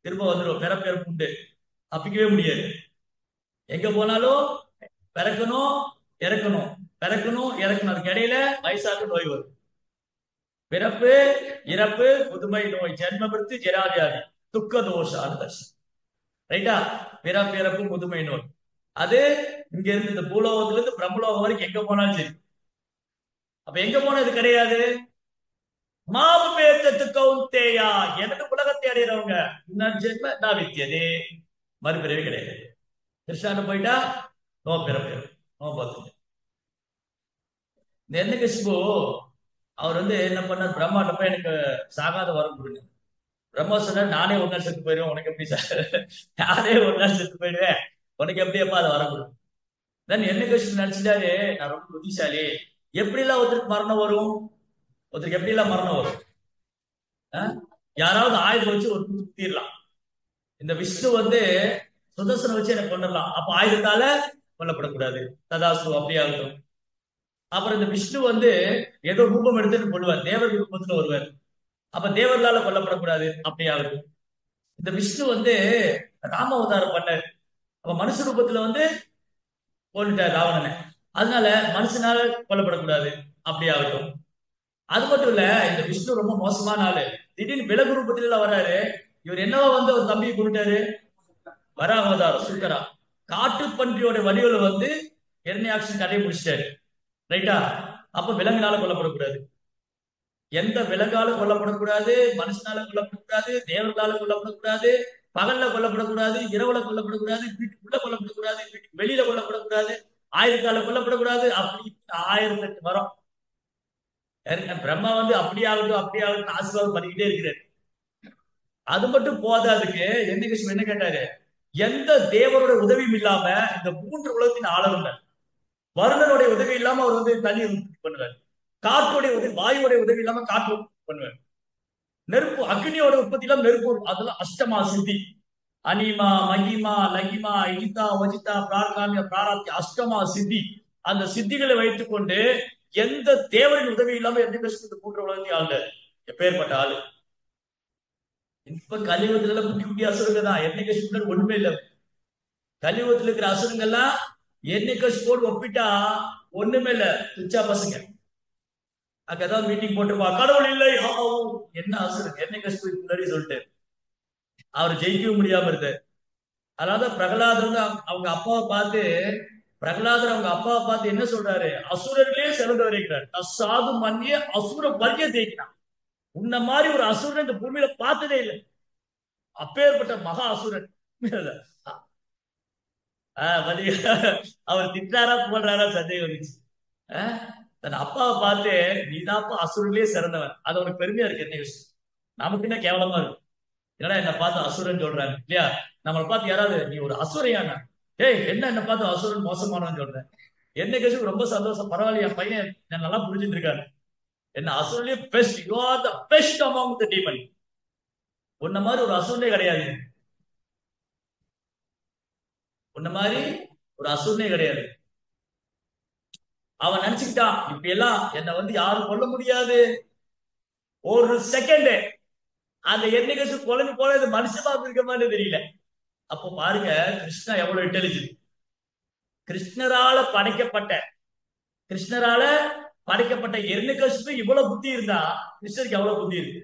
திரும்ப வந்துடும். பிறப்பிறப்பு உண்டு, தப்பிக்கவே முடியாது. எங்க போனாலும் பிறக்கணும் இறக்கணும், பிறக்கணும் இறக்கணும். அதுக்கு இடையில வயசாக நோய் வரும். பிறப்பு இறப்பு புதுமை நோய் ஜென்மபிருத்து ஜெராவியாதி துக்க தோஷான தர்ஷன். ரைட்டா? பிறப்பு முதுமை நோய். அது இங்க இருந்து இந்த பூலோகத்துல இருந்து பிரம்மலோகம் வரைக்கும் எங்க போனாலும் சரி. அப்ப எங்க போனது கிடையாது. மாவு பேத்தத்து கௌந்தேயா, எனது உலகத்தை அடையிறவங்க ஜென்ம நான் வித்தியதே, மறுபிறவே கிடையாது. கிருஷ்ணான போயிட்டா நோ பிறப்பு, நோ பார்த்து. இந்த என்ன கசிபு அவர் என்ன பண்ணார், பிரம்மாட்ட போய் எனக்கு சாகாத வரம் கொடுங்க. பிரம்மா சொன்னார், நானே ஒரு நாள் செத்து போயிடுவேன், உனக்கு எப்படி சார்? நானே ஒரு நாள் செத்து போயிடுவேன், உனக்கு எப்படி எப்ப அதை வரம் கொடுக்கும்? என்ன கஷ்டம் நினைச்சிட்டாரு, நான் ரொம்ப புத்திசாலி. எப்படி எல்லாம் ஒருத்தருக்கு மரணம் வரும்? ஒருத்தருக்கு எப்படி எல்லாம் மரணம் வரும்? யாராவது ஆயுதம் வச்சு ஒரு குத்திடலாம். இந்த விஷ்ணு சுதர்சனம் வச்சு எனக்கு கொண்டுடலாம். அப்ப ஆயுதத்தால கொல்லப்படக்கூடாது, ததாசு அப்படியே ஆகட்டும். அப்புறம் இந்த விஷ்ணு ஏதோ ரூபம் எடுத்துட்டு கொள்வார், தேவர் ரூபத்துல வருவார். அப்ப தேவர்களால கொல்லப்படக்கூடாது, அப்படியே ஆகட்டும். இந்த விஷ்ணு ராம அவதாரம் பண்ணார். அப்ப மனுஷ ரூபத்துல கொண்டுட்டார் ராவணனை, அதனால மனுஷனால கொல்லப்படக்கூடாது, அப்படியே ஆகட்டும். அது மட்டும் இல்ல, இந்த விஷ்ணு ரொம்ப மோசமான ஆளு. திடீர்னு விலகு ரூபத்துல வர்றாரு. இவர் என்னவா ஒரு தம்பியை கொண்டுட்டாரு, வராக அவதாரம் சுக்கரா. காட்டு பன்றியோட வடிவில் ஹிரண்யாக்ஷன் கதையை முடிச்சிட்டாரு. ரைட்டா? அப்ப விலங்குனால கொல்லப்படக்கூடாது, எந்த விலங்கால கொல்லப்படக்கூடாது, மனுஷனால கொல்லப்படக்கூடாது, தேவர்களால கொல்லப்படக்கூடாது, பகல்ல கொல்லப்படக்கூடாது, இரவுல கொல்லப்படக்கூடாது, வீட்டுக்குள்ள கொல்லப்படக்கூடாது, வீட்டுக்கு வெளியில கொல்லப்படக்கூடாது, ஆயுதத்தால கொல்லப்படக்கூடாது. அப்படி 1008 வரம். பிரம்மா அப்படியாகட்டும் அப்படியாகட்டும் ஆசீர்வாதம் பண்ணிக்கிட்டே இருக்கிறார். அது மட்டும் போதாதுக்கு என்ன கஷ்டம் என்ன கேட்டாரு, எந்த தேவரோட உதவியும் இல்லாம இந்த 3 உலகத்தின் ஆளவங்க, வருணனுடைய உதவி இல்லாம அவர் தண்ணீர் பண்ணுவார், காற்றுடைய உதவி வாயுடைய உதவி இல்லாம காற்று பண்ணுவார், நெருப்பு அக்னியோட உற்பத்தி இல்லாம நெருப்பு, அதெல்லாம் அஷ்டமா சித்தி. அனிமா மகிமா லகிமா இகிதா வஜிதா பிரார்காமிய பிராராப்தி அஷ்டமா சித்தி. அந்த சித்திகளை வைத்துக் கொண்டு எந்த தேவரின் உதவி இல்லாம எந்த கஷ்டத்துக்கு 3 உலகத்தையும் ஆளு. எப்பேற்பட்ட ஆளு. இப்ப கலியுகத்துல குட்டி குட்டி அசுரங்க தான், என்ன கஷ்டம் ஒண்ணுமே இல்லை. கலியுகத்துல இருக்கிற அசுரங்கள்லாம் என்ன கஷ்டோடு ஒப்பிட்டா ஒண்ணுமே இல்ல, துச்சா பசங்க. அங்கதான் மீட்டிங் போட்டுருப்பா, கடவுள் இல்லை. என்ன அசுரன் என்ன கஷ்டம் முன்னாடி சொல்லிட்டு அவர் ஜெயிக்கவும் முடியாம இருந்தார். அதாவது பிரகலாதர் அவங்க அப்பாவை பார்த்து, பிரகலாதர் அவங்க அப்பாவை பார்த்து என்ன சொல்றாரு, அசுரர்களே சிறந்து வரைக்கிறார். சாது மன்னிய அசுர வர்க்க ஜெயிக்கிறான். உன்ன மாதிரி ஒரு அசுரன் இந்த பூமியில பார்த்ததே இல்லை. அப்பேற்பட்ட மகா அசுரன். அவர் திட்டாரா போடுறாரா சந்தேகம் வந்துச்சு. தன் அப்பாவை பார்த்து, நீதாப்பா அசுரர்களே சிறந்தவன், அது உனக்கு பெருமையா இருக்கு. என்ன விஷயம்? நமக்கு என்ன கேவலமா இருக்கு, என்னடா என்ன பார்த்து அசுரன் சொல்றாங்க இல்லையா? நம்மளை பார்த்து யாராவது நீ ஒரு அசுரையான, என்ன பார்த்து அசுரன் மோசமானவன் சொல்றேன். என்ன கேசு ரொம்ப சந்தோஷம், பரவாயில்ல, என் பையன் நான் நல்லா புரிஞ்சுட்டு இருக்காரு. என்ன அசுரன்லயே best, you are the best among the demon. உன்ன மாதிரி ஒரு அசுரனே கிடையாது, உன்ன மாதிரி ஒரு அசுரனே கிடையாது. அவன் நினைச்சுக்கிட்டான், இப்ப எல்லாம் என்ன யாரும் கொல்ல முடியாது. ஒரு செகண்ட் அந்த எண்ணெய் குழம்பு போல இது மனுஷமா இருக்க மாதிரி தெரியல. அப்போ பாருங்க கிருஷ்ணா எவ்வளவு இன்டெலிஜென்ட். கிருஷ்ணரால படைக்கப்பட்ட கிருஷ்ணரால படைக்கப்பட்ட எர்ணிகசிப்பு இவ்வளவு புத்தி இருந்தா கிருஷ்ணருக்கு எவ்வளவு புத்தி இருக்கு.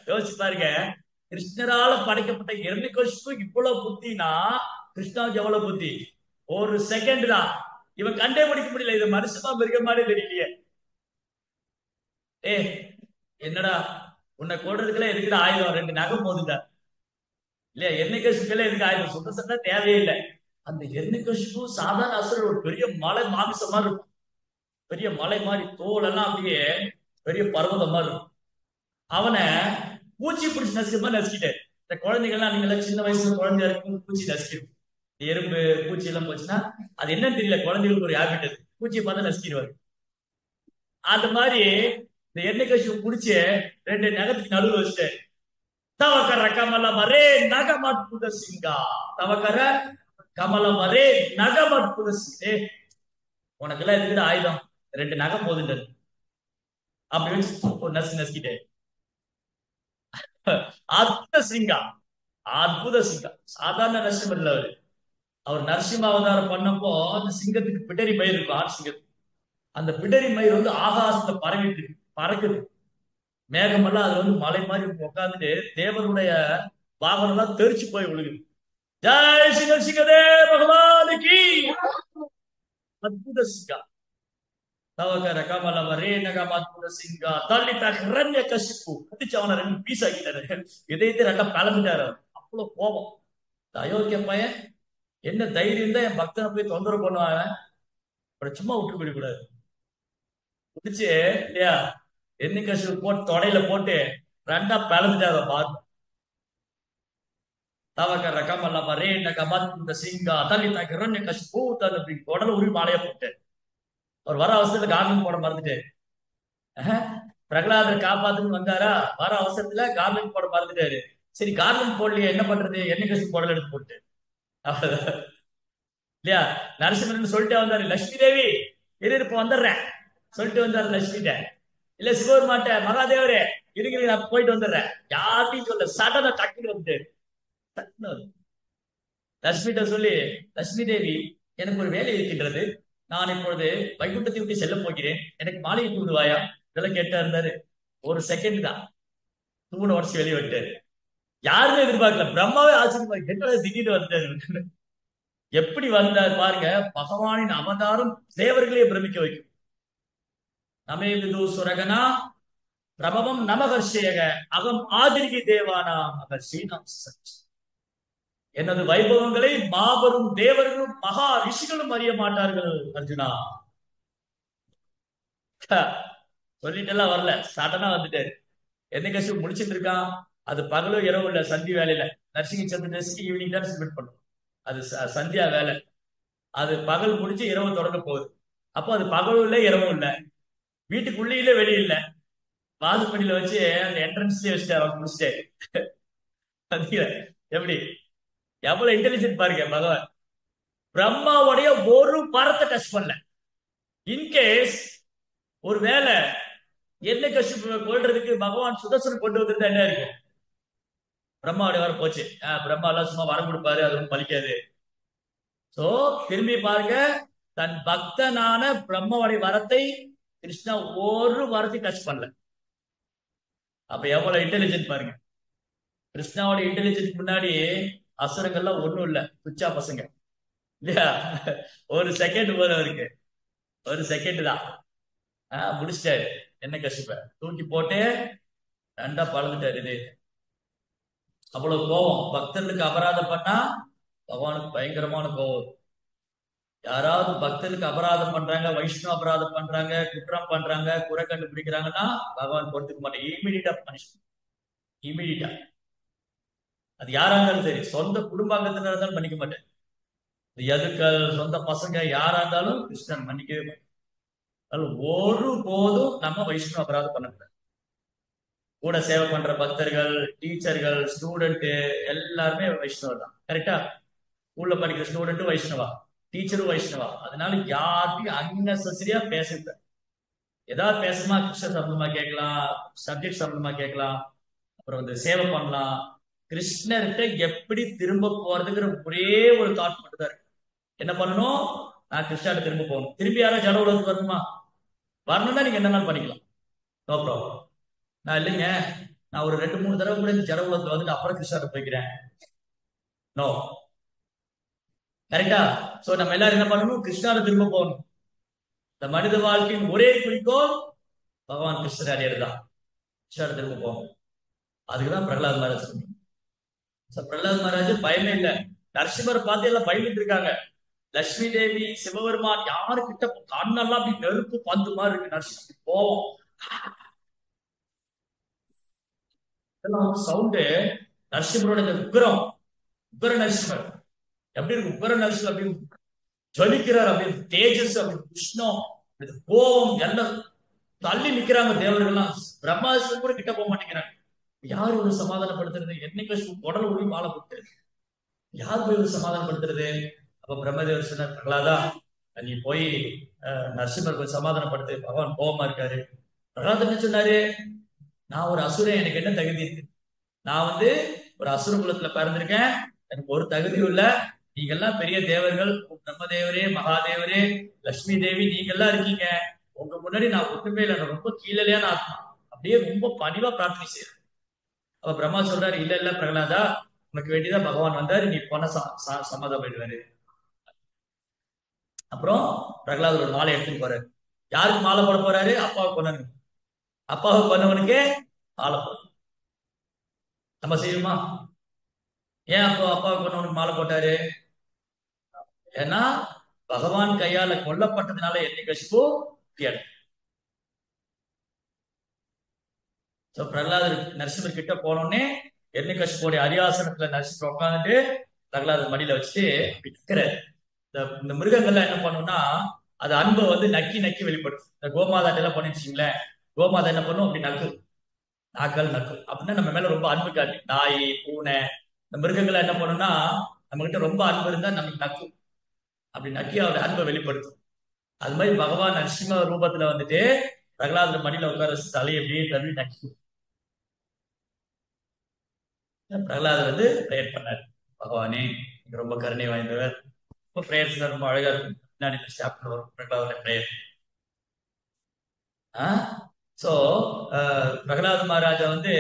யோசிச்சு பாருங்க, கிருஷ்ணரால படைக்கப்பட்ட எர்ணிகசிப்பு இவ்வளவு புத்தினா கிருஷ்ணாவுக்கு எவ்வளவு புத்தி. ஒரு செகண்ட் தான் இவன் கண்டே பிடிக்க முடியல, இது மனுஷமா மிருக மாதிரி தெரியலையே. ஏ என்னடா உன்னை கொள்றதுக்குள்ள இருக்கிற ஆயுதம் 2 நகம் போதுங்க இல்லையா. எர்ணிகசிப்புல எதுக்கு ஆயுதம், சுத்த சட்டா தேவையே இல்லை. அந்த எர்ணிகசிப்பு சாதாரண அசுரர் ஒரு பெரிய மலை மாமிசம் மாதிரி இருக்கும். பெரிய மலை மாதிரி தோல் எல்லாம் அப்படியே பெரிய பர்வதம் மாதிரி இருக்கும். அவனை பூச்சி பிடிச்சி நசுக்கிற மாதிரி நசுக்கிட்டாரு. இந்த குழந்தைகள்லாம் நீங்க சின்ன வயசுல குழந்தையா இருக்கும் பூச்சி நசுக்கிடும். எறும்பு பூச்சி எல்லாம் போச்சுன்னா அது என்னன்னு தெரியல, குழந்தைகளுக்கு ஒரு ஹேபிட் அது, பூச்சியை பார்த்து நசுக்கிடுவாரு. அந்த மாதிரி இந்த எண்ணெய் கசிவு பிடிச்சி 2 நகத்துக்கு நடுவில் வச்சுட்டாரு. தவக்கர கமல மரே நகமற்புத சிங்கா, தவக்கர கமல மரே நகமற்புத சிங்கே. உனக்கு எல்லாம் இருக்கிற ஆயுதம் 2 நகம் போதுன்றது. அப்படி வச்சு ஒரு நசுக்கிட்டேன். அற்புத சிங்கா, அற்புத சிங்கா. சாதாரண நரசிம்மர் இல்ல அவரு. அவர் நரசிம்ம அவதாரம் பண்ணப்போ அந்த சிங்கத்துக்கு பிடரி மயிர் இருக்கும், ஆண் சிங்கத்துக்கு. அந்த பிடரி மயிர் ஆகாசத்துல பறவிட்டு பறக்குது. மேகமெல்லாம் அது மலை மாதிரி உட்காந்துட்டு தேவனுடைய வாகனம் எல்லாம் தெரிச்சு போய் விழுகுது. ஜெய் சிங்க சிங்கதே பகவானுக்கு. அற்புத சிங்கா, தவக்கர கமல மரே நகமற்புத சிங்கா தள்ளித்தா ஹிரண்ய கசிப்பு கத்திச்சு அவனை 2 பீஸ் ஆக்கிட்டாரு. இதயத்தை 2 கலந்துட்டாரு. அவ்வளவு கோபம். அயோக்கிய பையன், என்ன தைரியம் தான் என் பக்தனை போய் தொந்தரவு பண்ணுவாங்க, அப்புறம் சும்மா விட்டு போயிடக்கூடாது. பிடிச்சு இல்லையா எண்ணெய் கசிவு போட்டு தொடையில போட்டு 2 பிளந்துட்டாரு. பார்த்து தவக்கர கமல மரே நகமற்புத சிங்கா தள்ளித்தா ஹிரண்ய கசிப்பு அப்படி உடல உரி மாலையா போட்டு அவர் வர அவசரத்துல கார்டன் போட மறந்துட்டாரு. பிரகலாதரை காப்பாத்துன்னு வந்தாரா, வர அவசரத்துல கார்டன் போட மறந்துட்டாரு. சரி கார்டன் போடலையே என்ன பண்றது, எண்ணெய் கசிவு போடல எடுத்து போட்டு இல்லையா. நரசிம்மன் சொல்லிட்டே வந்தாரு, லட்சுமி தேவி இருப்ப வந்துடுறேன் சொல்லிட்டு வந்தாரு லட்சுமிட்ட. இல்ல சிவபெருமாட்ட, மகாதேவரே இருக்கிறீங்க நான் போயிட்டு வந்துடுறேன், யார்ட்டையும் சொல்ல. சடனை டக்குன்னு வந்துட்டாரு. லட்சுமிட்ட சொல்லி, லட்சுமி தேவி எனக்கு ஒரு வேலை இருக்கின்றது, நான் இப்பொழுது வைகுண்டத்தை விட்டு செல்ல போகிறேன், எனக்கு மாளிகை தூடுவாயா, இதெல்லாம் கேட்டா இருந்தாரு. ஒரு செகண்ட் தான் தூணை உடச்சு வெளியே விட்டாரு. யாருமே எதிர்பார்க்கல. பிரம்மாவே ஆச்சரியமா என்ன திடீர்னு வந்தாரு. எப்படி வந்தார் பாருங்க. பகவானின் அவதாரம் தேவர்களையே பிரமிக்க வைக்கும். நமே விது சுரகனா பிரபவம் நமகர்ஷேக அகம் ஆதிரிகி தேவானா மகர்ஷீனம் சச். எனது வைபவங்களை மாபெரும் தேவர்களும் மகா ரிஷிகளும் அறிய மாட்டார்கள் அர்ஜுனா. சொல்லிட்டு எல்லாம் வரல, சடனா வந்துட்டாரு. என்ன கஷ்டம் முடிச்சிட்டு இருக்கான். அது பகலும் இரவு இல்ல, சந்தி வேலையில. நர்சிங் சந்திரசி ஈவினிங் தான் சப்மிட் பண்ணும். அது சந்தியா வேலை. அது பகல் முடிச்சு இரவு தொடங்க போகுது. அப்போ அது பகலும் இல்லை இரவும் இல்லை, வீட்டுக்குள்ளேயில வெளியே இல்லை, வாதுப்படியில வச்சு அந்த என்ட்ரன்ஸ்லயே வச்சுட்டாரு. அவர் முடிச்சிட்டாரு. எப்படி எவ்வளவு இன்டெலிஜென்ட் பாருங்க பகவான். பிரம்மாவுடைய ஒரு பரத்தை டச் பண்ணல. இன்கேஸ் ஒரு வேலை என்ன கஷ்ட கொள்றதுக்கு பகவான் சுதர்சனம் கொண்டு வந்திருந்தா என்ன இருக்கும். பிரம்மாவுடைய வர போச்சு. பிரம்மா எல்லாம் சும்மா வரம் கொடுப்பாரு, அது ஒன்றும் பலிக்காது. சோ திரும்பி பாருங்க, தன் பக்தனான பிரம்மாவுடைய வரத்தை கிருஷ்ணா ஒரு வரத்தை டச் பண்ணல. அப்ப எவ்வளவு இன்டெலிஜென்ட் பாருங்க. கிருஷ்ணாவோட இன்டெலிஜென்ட் முன்னாடி அசுரங்கள்லாம் ஒண்ணும் இல்ல, துச்சா பசங்க இல்லையா. ஒரு செகண்ட் போதும் அவருக்கு, ஒரு செகண்ட் தான் முடிச்சிட்டாரு. என்ன கஷ்டப்ப தூக்கி போட்டு 2 பழந்துட்டாரு. இது அவ்வளவு கோபம். பக்தர்களுக்கு அபராதம் பண்ணா பகவானுக்கு பயங்கரமான கோபம். யாராவது பக்தர்களுக்கு அபராதம் பண்றாங்க, வைஷ்ணவ அபராதம் பண்றாங்க, குற்றம் பண்றாங்க, குறை கண்டுபிடிக்கிறாங்கன்னா பகவான் பொறுத்துக்க மாட்டேன். இமீடியட்டா பனிஷ்மெண்ட், இமீடியட்டா. அது யாரா இருந்தாலும் சரி, சொந்த குடும்பாங்கத்தினர் இருந்தாலும் மன்னிக்க மாட்டேன். எதுக்கள் சொந்த பசங்க யாரா இருந்தாலும் கிருஷ்ணன் மன்னிக்கவே மாட்டேன். ஒரு போதும் நம்ம வைஷ்ணவ அபராதம் பண்ணக்கூடாது. கூட சேவை பண்ற பக்தர்கள், டீச்சர்கள், ஸ்டூடெண்ட் எல்லாருமே வைஷ்ணவர் தான். கரெக்டா? ஸ்கூல்ல படிக்கிற ஸ்டூடெண்ட்டும் வைஷ்ணவா, டீச்சரும் வைஷ்ணவா. அதனால யார்ட்டையும் அன்னெசரியா பேசக்கூடாது. ஏதாவது பேசணுமா கிருஷ்ண சம்பந்தமா கேட்கலாம், சப்ஜெக்ட் சம்பந்தமா கேட்கலாம். அப்புறம் வந்து சேவை பண்ணலாம். கிருஷ்ணர்கிட்ட எப்படி திரும்ப போறதுங்கிற ஒரே ஒரு தாட் மட்டும் தான் இருக்கு. என்ன பண்ணணும்? நான் கிருஷ்ணாட்ட திரும்ப போகணும். திரும்பி யாரோ ஜட உலகத்துக்கு வரணுமா? வரணும்னா நீங்க என்ன வேணாலும் பண்ணிக்கலாம். No problem. நான் இல்லைங்க, நான் ஒரு 2-3 தடவை கூட இந்த ஜட உலகத்துல வந்துட்டு அப்புறம் கிருஷ்ணாட்ட போய்க்கிறேன். நோ. கரெக்டா? சோ நம்ம எல்லாரும் என்ன பண்ணணும்? கிருஷ்ணாட்ட திரும்ப போகணும். இந்த மனித வாழ்க்கையின் ஒரே குறிக்கோள் பகவான் கிருஷ்ணர் அடையிறதுதான். கிருஷ்ணாட்ட திரும்ப போகணும். அதுக்குதான் பிரகலாத் மகாராஜ் சொன்னார். பிரகலாத் மகாராஜ் பயமே இல்லை. நரசிம்மரை பார்த்து எல்லாம் பயந்துட்டு இருக்காங்க. லட்சுமி தேவி, சிவபெருமான் யாரு கிட்ட கண்ணெல்லாம் அப்படி நெருப்பு பந்து மாதிரி இருக்கு. நரசிம்மர் கோவம் சவுண்டு. நரசிம்மரோட இந்த உக்ரம், உக்ர நரசிம்மர் எப்படி இருக்கு? உக்ர நரசிம்மர் அப்படி ஜலிக்கிறார். அப்படி தேஜஸ், அப்படி உஷ்ணம், கோபம் எல்லாம் தள்ளி நிக்கிறாங்க தேவர்கள்லாம். பிரம்மாஸ்திரம் கூட கிட்ட போக மாட்டேங்கிறாங்க. யாரு ஒரு சமாதானப்படுத்துறது? என்னைக்கு உடல் உரி மாலை போட்டு யார் போய் ஒரு சமாதானப்படுத்துறது? அப்ப பிரம்மதேவர் சொன்னார், பிரகலாதா நீ போய் நரசிம்மர் போய் சமாதானப்படுத்து, பகவான் கோபமா இருக்காரு. பிரகலாத் என்ன சொன்னாரு? நான் ஒரு அசுரன், எனக்கு என்ன தகுதி இருக்கு? நான் வந்து ஒரு அசுர குலத்துல பிறந்திருக்கேன், எனக்கு ஒரு தகுதியும் இல்ல. நீங்க எல்லாம் பெரிய தேவர்கள், பிரம்மதேவரே, மகாதேவரே, லட்சுமி தேவி, நீங்க எல்லாம் இருக்கீங்க. உங்க முன்னாடி நான் ஒண்ணுமே இல்லை, நான் ரொம்ப கீழலையான ஆத்மா. அப்படியே ரொம்ப பணிவா பிரார்த்தனை செய்யறேன். அப்ப பிரம்மா சொல்றாரு, இல்ல இல்ல பிரகலாதா, உனக்கு வேண்டியதான் பகவான் வந்தாரு, நீ போன சம்மதம் போயிடுவாரு. அப்புறம் பிரகலாத் ஒரு மாலை எடுத்துட்டு போறாரு. யாருக்கு மாலை போட போறாரு? அப்பாவுக்கு கொண்டவனுக்கு. அப்பாவுக்கு கொண்டவனுக்கு மாலை போட நம்ம செய்யுமா? ஏன் அப்போ அப்பாவுக்கு கொண்டவனுக்கு மாலை போட்டாரு? ஏன்னா பகவான் கையால கொல்லப்பட்டதுனால என்னைக்கு பிரகலாதர் நரசிம்மர் கிட்ட போனோடனே எண்ணிகசிபோடைய அரியாசனத்துல நரசிம்மர் உட்காந்துட்டு பிரகலாதர் மடியில வச்சுட்டு விற்கிறார். இந்த மிருகங்கள்லாம் என்ன பண்ணும்னா அது அன்பை வந்து நக்கி நக்கி வெளிப்படுத்தும். இந்த கோமாதாட்ட எல்லாம் பண்ணிச்சுங்களேன், கோமாதா என்ன பண்ணும்? அப்படி நக்கும், நாக்கால் நக்கும். அப்படின்னா நம்ம மேல ரொம்ப அன்பு காட்டி. நாய், பூனை, இந்த மிருகங்கள் என்ன பண்ணும்னா நம்ம கிட்ட ரொம்ப அன்பு இருந்தா நமக்கு நக்கும். அப்படி நக்கி அவருடைய அன்பை வெளிப்படுத்தும். அது மாதிரி பகவான் நரசிம்ம ரூபத்துல வந்துட்டு பிரகலாதர் மடியில உட்கார வச்சு தலையை அப்படியே தள்ளி நக்கி பிரகலாதர் வந்து பிரேயர் பண்ணார். பகவானே நீங்க ரொம்ப கருணை வாய்ந்தவர். ரொம்ப பிரேயர்ஸ் ரொம்ப அழகா இருக்கும். பின்னாடி சாப்டர் வரும் பிரகலாதோட பிரேயர். சோ பிரகலாத மகாராஜா வந்து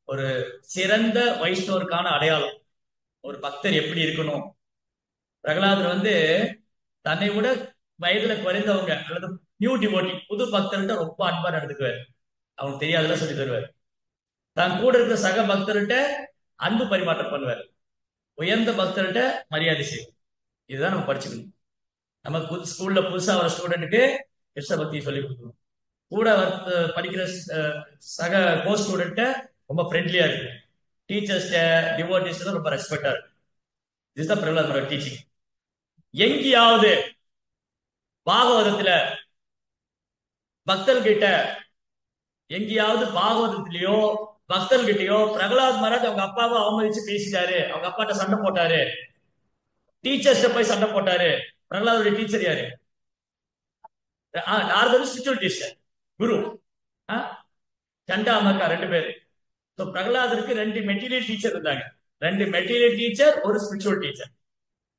ஒரு சிறந்த வைஷ்ணவருக்கான அடையாளம். ஒரு பக்தர் எப்படி இருக்கணும்? பிரகலாதர் வந்து தன்னை விட வயதுல குறைந்தவங்க அல்லது நியூ டிவோட்டி, புது பக்தர்கிட்ட ரொம்ப அன்பா நடந்துக்குவார். அவனுக்கு தெரியாதெல்லாம் சொல்லி தருவார். தான் கூட இருக்கிற சக பக்தர்கிட்ட அன்பு பரிமாற்றம் பண்ணுவார். உயர்ந்த பக்தர்கிட்ட மரியாதை செய்யும். இதுதான் நம்ம படிச்சுக்கணும். நம்ம ஸ்கூல்ல புதுசா வர ஸ்டூடெண்ட்டுக்கு கிருஷ்ண பக்தி சொல்லி கொடுக்கணும். கூட படிக்கிற சக கோ ஸ்டூடெண்ட்ட ரொம்ப ஃப்ரெண்ட்லியா இருக்கு. டீச்சர்ஸ்ட, டிவோட்டிஸ் ரொம்ப ரெஸ்பெக்டா இருக்கு. இதுதான் பிரகலாத் டீச்சிங். எங்கேயாவது பாகவதத்துல பக்தர்கிட்ட, எங்கேயாவது பாகவதத்திலயோ பக்தர்கிட்டயோ பிரகலாத் மகாராஜ் அவங்க அப்பாவை அவமதிச்சு பேசிட்டாரு, அவங்க அப்பாட்ட சண்டை போட்டாரு, டீச்சர்ஸ்ட போய் சண்டை போட்டாரு. பிரகலாதுடைய டீச்சர் யாரு? நாரதர் ஸ்பிரிச்சுவல் டீச்சர், குரு. சண்டா அமர்கா 2 பேரு. பிரகலாதருக்கு 2 மெட்டீரியல் டீச்சர் இருந்தாங்க. 2 மெட்டீரியல் டீச்சர், ஒரு ஸ்பிரிச்சுவல் டீச்சர்.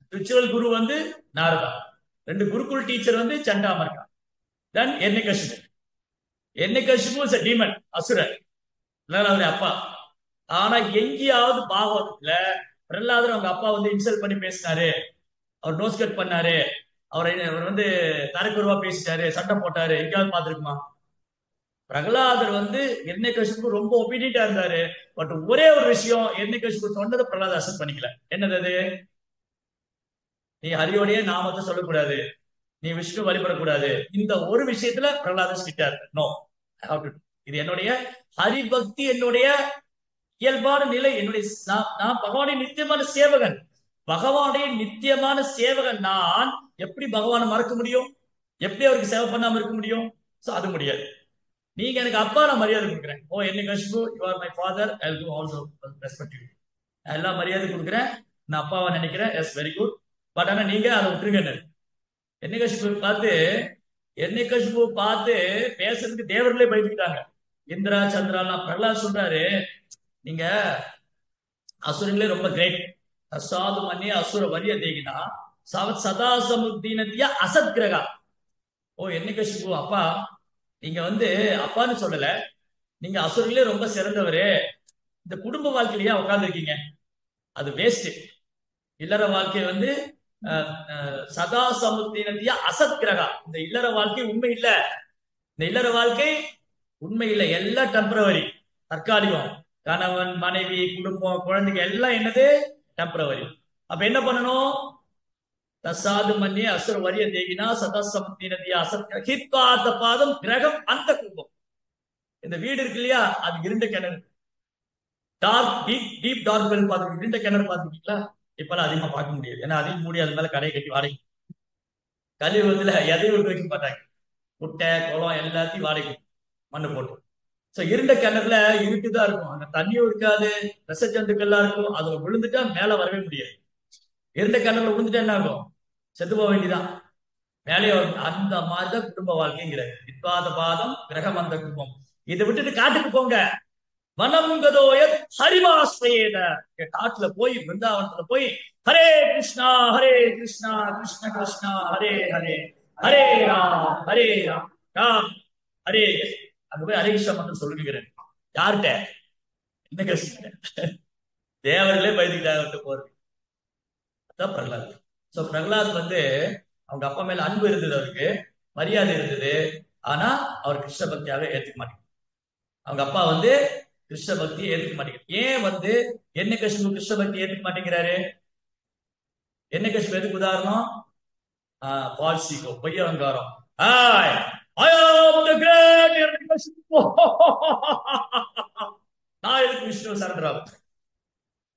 ஸ்பிரிச்சுவல் குரு வந்து நாரதா, 2 குருகுல் டீச்சர் வந்து சண்டா அமர்கா. தென் எண்ணிகசிபு. எண்ணிகசிபு இஸ் a demon, அசுரன், பிரகலாதுடைய அப்பா. ஆனா எங்கேயாவது பாகவதத்துல பிரகலாதர் அவங்க அப்பா வந்து இன்சல்ட் பண்ணி பேசினாரு, அவர் நோஸ் கட் பண்ணாரு, அவர் வந்து தரக்குருவா பேசிட்டாரு, சண்டை போட்டாரு, எங்கேயாவது பார்த்திருக்குமா? பிரகலாதர் வந்து எண்ணிகசிபு ரொம்ப ஒபீடியண்டா இருந்தாரு. பட் ஒரே ஒரு விஷயம் எண்ணிகசிபு சொன்னதை பிரகலாதர் அக்செப்ட் பண்ணிக்கல. என்னது அது? நீ ஹரியோடைய நாமத்தை சொல்லக்கூடாது, நீ விஷ்ணு வழிபடக்கூடாது. இந்த ஒரு விஷயத்துல பிரகலாதர் ஸ்ட்ரிக்டா இருக்கு. நோ, இது என்னுடைய ஹரிபக்தி, என்னுடைய இயல்பான நிலை, என்னுடைய நான் பகவானுடைய நித்தியமான சேவகன். பகவானுடைய நித்தியமான சேவகன் நான் எப்படி பகவானை மறக்க முடியும்? எப்படி அவருக்கு சேவை பண்ணாம இருக்க முடியும்? அது முடியாது. நீங்க எனக்கு அப்பா, நான் மரியாதை கொடுக்குறேன். Oh Hiranyakashipu, you are my father, I will also respect you. நான் எல்லாம் மரியாதை கொடுக்குறேன், நான் அப்பாவை நினைக்கிறேன், எஸ் வெரி குட். பட் ஆனா நீங்க அதை விட்டுருங்க. எண்ணிகசிபு பார்த்து பேசுறதுக்கு தேவர்களே பயந்துக்கிட்டாங்க. இந்திரா, சந்திராலாம். பிரகலாத் சொல்றாரு, நீங்க அசுரங்களே ரொம்ப கிரேட். சாது மன்னி அசுர வரிய தேகினா சதா சமுத்தீனத்திய அசத் கிரகா. ஓ என்னைக்கு அப்பா, நீங்க அப்பான்னு சொல்லல, நீங்க அசுரங்களே ரொம்ப சிறந்தவரு. இந்த குடும்ப வாழ்க்கையிலேயே உட்கார்ந்து இருக்கீங்க, அது வேஸ்ட். இல்லற வாழ்க்கை சதா சமுத்தீனத்திய அசத் கிரகா. இந்த இல்லற வாழ்க்கை உண்மை இல்ல. இந்த இல்லற வாழ்க்கை உண்மை இல்லை, எல்லாம் டெம்பரவரி, தற்காலிகம். கணவன் மனைவி குடும்பம் குழந்தைங்க எல்லாம் என்னது, டெம்பரவரி. அப்ப என்ன பண்ணணும்? தசாது மன்னி அசுர வரிய தேகினா சதசமுத்தி நதியா அசத் ஹித்வாத பாதம் கிரகம் அந்த குடும்பம். இந்த வீடு இருக்கு இல்லையா, அது இருண்ட கிணறு. டார்க் டீப் டார்க் வெல் பார்த்து இருண்ட கிணறு பார்த்துருக்கீங்களா? இப்பெல்லாம் அதிகமா பார்க்க முடியாது, ஏன்னா அதிகம் மூடி அது மேல கடையை கட்டி வாடகை. கலியுகத்துல எதையும் விட்டு வைக்க மாட்டாங்க, குட்டை குளம் எல்லாத்தையும் வாடகை மண்ணு போட்டு. சோ இருண்ட கிணறுல இருக்குதான் இருக்கும், அங்க தண்ணியும் இருக்காது, ரச ஜந்துக்கள்லாம் இருக்கும். அதுல விழுந்துட்டா மேல வரவே முடியாது. இருண்ட கிணறுல விழுந்துட்டா என்ன ஆகும்? செத்து போக வேண்டியதான், மேலே வரும். அந்த மாதிரிதான் குடும்ப வாழ்க்கைங்கிறது. வித்வாத பாதம் கிரகம் அந்த குடும்பம். இதை விட்டுட்டு காட்டுக்கு போங்க. வனங்கதோய ஹரிவாஸ்ரேத. காட்டுல போய் பிருந்தாவனத்துல போய் ஹரே கிருஷ்ணா கிருஷ்ணா கிருஷ்ணா ஹரே ஹரே, ஹரே ராம் ராம் ஹரே. அங்க போய் ஹரே கிருஷ்ணா மட்டும் சொல்லுகிறேன். யார்கிட்ட? என்ன கிருஷ்ணன்? தேவர்களே பயந்துக்கிட்டாங்க போறது. அதான் பிரகலாத். சோ பிரகலாத் அவங்க அப்பா மேல அன்பு இருந்தது, அவருக்கு மரியாதை இருந்தது. ஆனா அவர் கிருஷ்ண பக்தியாக ஏத்துக்க மாட்டேங்க. அவங்க அப்பா கிருஷ்ண பக்தியை ஏத்துக்க மாட்டேங்க. ஏன் என்ன கஷ்டம் கிருஷ்ண பக்தி ஏத்துக்க மாட்டேங்கிறாரு? என்ன கஷ்டம் எதுக்கு உதாரணம்? பால்சிகோ, பொய்ய அகங்காரம். நான் எதுக்கு விஷ்ணு சரணராகும்?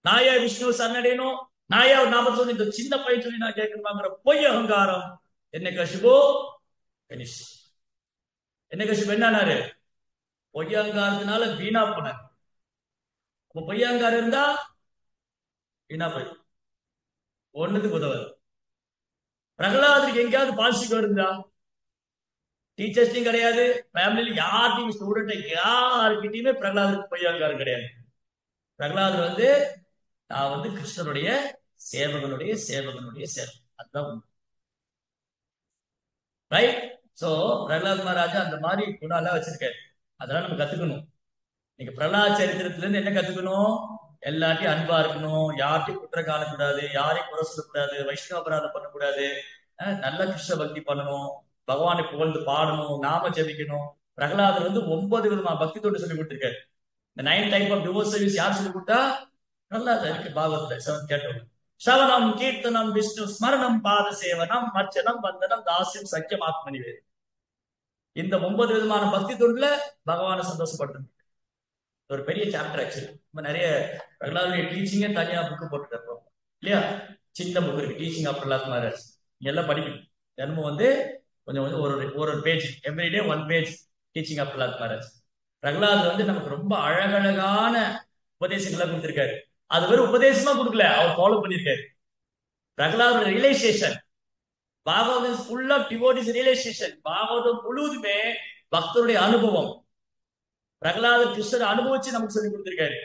நான் ஏன் விஷ்ணு சரணடையணும்? நான் ஏன் நாம சொல்லி இந்த சின்ன பையன் சொல்லி நான் கேட்கணுமாங்கிற பொய் அகங்காரம் என்ன கஷ்போ கனிஷ். என்ன கஷ்டம் என்னாரு? பொய்யங்காரத்தினால வீணா போனார். அப்ப பொய்யங்காரம் இருந்தா வீணா போய் ஒண்ணுக்கு உதவாது. பிரகலாதருக்கு எங்கேயாவது பாசிட்டிவ் இருந்தா? டீச்சர்ஸ்டையும் கிடையாது, ஃபேமிலியில யார்ட்டையும், ஸ்டூடெண்ட் யாருக்கிட்டையுமே பிரகலாதருக்கு பொய்யங்காரம் கிடையாது. பிரகலாதர் நான் கிருஷ்ணனுடைய சேவகனுடைய சேவகனுடைய சேவகன், அதுதான் ரைட். சோ பிரகலாத் மகாராஜா அந்த மாதிரி குணாலாம் வச்சிருக்காரு. அதெல்லாம் நம்ம கத்துக்கணும். நீங்க பிரகலாத் சரித்திரத்துல இருந்து என்ன கத்துக்கணும்? எல்லாத்தையும் அன்பா இருக்கணும், யார்ட்டையும் குற்றம் காணக்கூடாது, யாரையும் குறை சொல்லக்கூடாது, வைஷ்ணவ அபராதம் பண்ணக்கூடாது, நல்ல கிருஷ்ண பக்தி பண்ணணும், பகவானை புகழ்ந்து பாடணும், நாம ஜபிக்கணும். பிரகலாதர் 9 விதமான பக்தி தொண்டு சொல்லி கொடுத்திருக்காரு. இந்த 9 டைப் ஆஃப் டிவோர்ஸ் சர்வீஸ் யார் சொல்லி கொடுத்தா? பிரகலாதர் இருக்கு பாகவத்துல 7th கேட்டோம். சவனம் கீர்த்தனம் விஷ்ணு ஸ்மரணம் பாத சேவனம் மச்சனம் வந்தனம் தாசியம் சக்கியம் ஆத்மனிவேதம். இந்த 9 விதமான பக்தி தொண்டுல பகவானை சந்தோஷப்படுத்தணும். ஒரு பெரிய சாப்டர் ஆக்சுவலி. நம்ம நிறைய பிரகலாதுடைய டீச்சிங்கே தனியா புக்கு போட்டுட்டு இல்லையா? சின்ன புக் இருக்கு, டீச்சிங் ஆஃப் பிரகலாத் மகாராஜ். நீங்க எல்லாம் படிக்கணும். தினமும் கொஞ்சம் ஒரு page, everyday 1 page teaching of Prahlad Maharaj. Prahlad நமக்கு ரொம்ப அழகழகான உபதேசங்களை கொடுத்திருக்காரு. அது வெறும் உபதேசமா கொடுக்கல, அவர் ஃபாலோ பண்ணிருக்காரு. Prahlad realisation, Bhagavatam full of devotees realisation. Bhagavatam முழுவதுமே பக்தருடைய அனுபவம். பிரகலாதர் கிருஷ்ணர் அனுபவிச்சு நமக்கு சொல்லி கொடுத்திருக்காரு.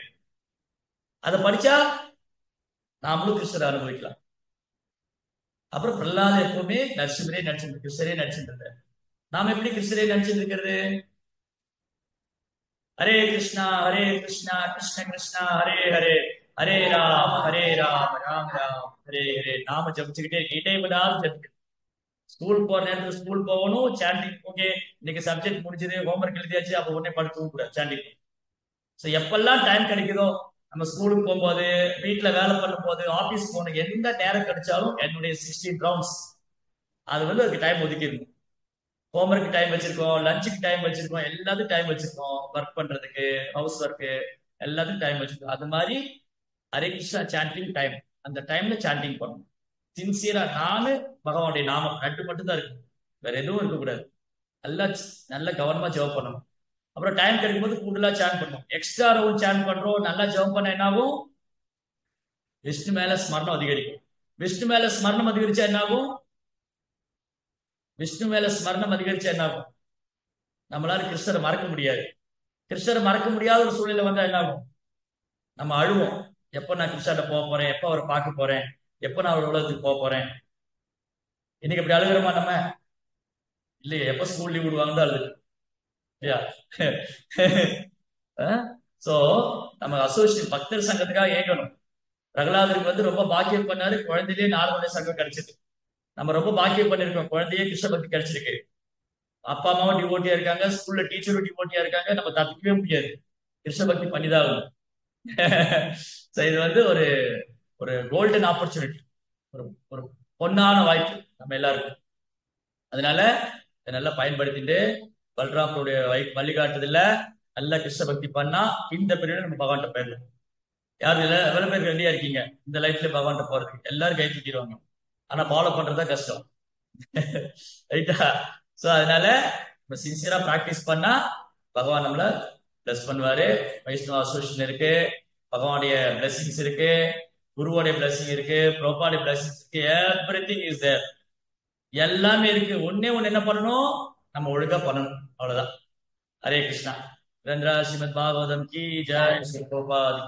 அதை படிச்சா நாமளும் கிருஷ்ணரை அனுபவிக்கலாம். அப்புறம் பிரகலாதர் எப்பவுமே நரசிம்மரே நடிச்சு, கிருஷ்ணரே நடிச்சுட்டு. நாம எப்படி கிருஷ்ணரே நடிச்சுட்டு இருக்கிறது? ஹரே கிருஷ்ணா கிருஷ்ணா கிருஷ்ணா ஹரே ஹரே, ஹரே ராம் ராம் ராம் ஹரே ஹரே. நாம ஜபிச்சுக்கிட்டே இடைவிடாது ஜபிக்கணும். ஸ்கூல் போற நேரத்துல ஸ்கூல் போகணும், சாண்டிங். ஓகே, இன்னைக்கு சப்ஜெக்ட் முடிஞ்சது, ஹோம்ஒர்க் எழுதியாச்சு, அப்ப உடனே படுத்து கூட சாண்டிங். ஸோ எப்பெல்லாம் டைம் கிடைக்குதோ, நம்ம ஸ்கூலுக்கு போகும்போது, வீட்டுல வேலை பண்ணும் போது, ஆபீஸ் போகணும், எந்த நேரம் கிடைச்சாலும் என்னுடைய 16 ரவுண்ட்ஸ் அது அதுக்கு டைம் ஒதுக்கிடணும். ஹோம்ஒர்க் டைம் வச்சிருக்கோம், லஞ்சுக்கு டைம் வச்சிருக்கோம், எல்லாத்துக்கும் டைம் வச்சிருக்கோம், ஒர்க் பண்றதுக்கு, ஹவுஸ் ஒர்க்கு எல்லாத்துக்கும் டைம் வச்சிருக்கோம். அது மாதிரி ஹரே கிருஷ்ணா சாண்டிங் டைம், அந்த டைம்ல சாண்டிங் பண்ணணும். சின்சியரா நானு பகவானுடைய நாமம் 2 மட்டும் தான் இருக்கு, வேற எதுவும் இருக்கக்கூடாது. நல்லா கவனமா ஜெபம் பண்ணணும். அப்புறம் டைம் கிடைக்கும் போது கூடுதலா சாண்ட் பண்ணணும். எக்ஸ்ட்ரா ரவுண்ட் சாண்ட் பண்றோம், நல்லா ஜெபம் பண்ண என்ன ஆகும்? விஷ்ணு மேல ஸ்மரணம் அதிகரிக்கும். விஷ்ணு மேல ஸ்மரணம் அதிகரிச்சா என்ன ஆகும்? விஷ்ணு மேல ஸ்மரணம் அதிகரிச்சா என்ன ஆகும்? நம்மளால கிருஷ்ணரை மறக்க முடியாது. கிருஷ்ணரை மறக்க முடியாத ஒரு சூழ்நிலை வந்தா என்ன ஆகும்? நம்ம அழுவோம், எப்போ நான் கிருஷ்ணாட்ட போக போறேன், எப்போ அவரை பார்க்க போறேன், எப்போ நான் அவர் உலகத்துக்கு போக போறேன். இன்னைக்கு அப்படி அழுகிறோமா நம்ம? இல்லையே, எப்போ ஸ்கூல் லீவ் விடுவாங்க தான் அழுது இல்லையா? சோ நம்ம அசோசியேஷன் பக்தர் சங்கத்துக்காக ஏங்கணும். பிரகலாதருக்கு வந்து ரொம்ப பாக்கியம் பண்ணாரு, குழந்தையிலேயே 4 சங்கம் கிடைச்சது. நம்ம ரொம்ப பாக்கியம் பண்ணிருக்கோம், குழந்தையே கிருஷ்ண பக்தி கிடைச்சிருக்கு. அப்பா அம்மாவும் டிவோட்டியா இருக்காங்க, ஸ்கூல்ல டீச்சரும் டிவோட்டியா இருக்காங்க. நம்ம தப்பிக்கவே முடியாது, கிருஷ்ண பக்தி பண்ணிதான் ஆகணும். So இது வந்து ஒரு ஒரு கோல்டன் ஆப்பர்ச்சுனிட்டி, ஒரு ஒரு பொன்னான வாய்ப்பு நம்ம எல்லாருக்கும். அதனால இதை நல்லா பயன்படுத்திட்டு பல்ராமருடைய வழிகாட்டுதல்ல நல்லா கிருஷ்ண பக்தி பண்ணா இந்த பீரியட் நம்ம பகவான்கிட்ட போயிடலாம். யாரு எவ்வளவு பேர் ரெடியா இருக்கீங்க இந்த லைஃப்ல பகவான்கிட்ட போறதுக்கு? எல்லாரும் கை தூக்கிடுவாங்க, ஆனா ஃபாலோ பண்றதா கஷ்டம். ரைட்டா? சோ அதனால நம்ம சின்சியரா பிராக்டிஸ் பண்ணா பகவான் நம்மள பிளஸ் பண்ணுவாரு. வைஷ்ணவ அசோசியேஷன் இருக்கு, பகவானுடைய பிளஸிங்ஸ் இருக்கு, குருவோடைய பிளஸிங் இருக்கு, பிரபாடைய பிளஸிங்ஸ் இருக்கு, எவ்ரிதிங் இஸ் தேர். எல்லாமே இருக்கு. ஒண்ணே ஒண்ணு என்ன பண்ணணும், நம்ம ஒழுங்கா பண்ணணும், அவ்வளவுதான். ஹரே கிருஷ்ணா. ரந்திரா ஸ்ரீமத் பாகவதம் கி ஜெய், ஸ்ரீ பிரபாத்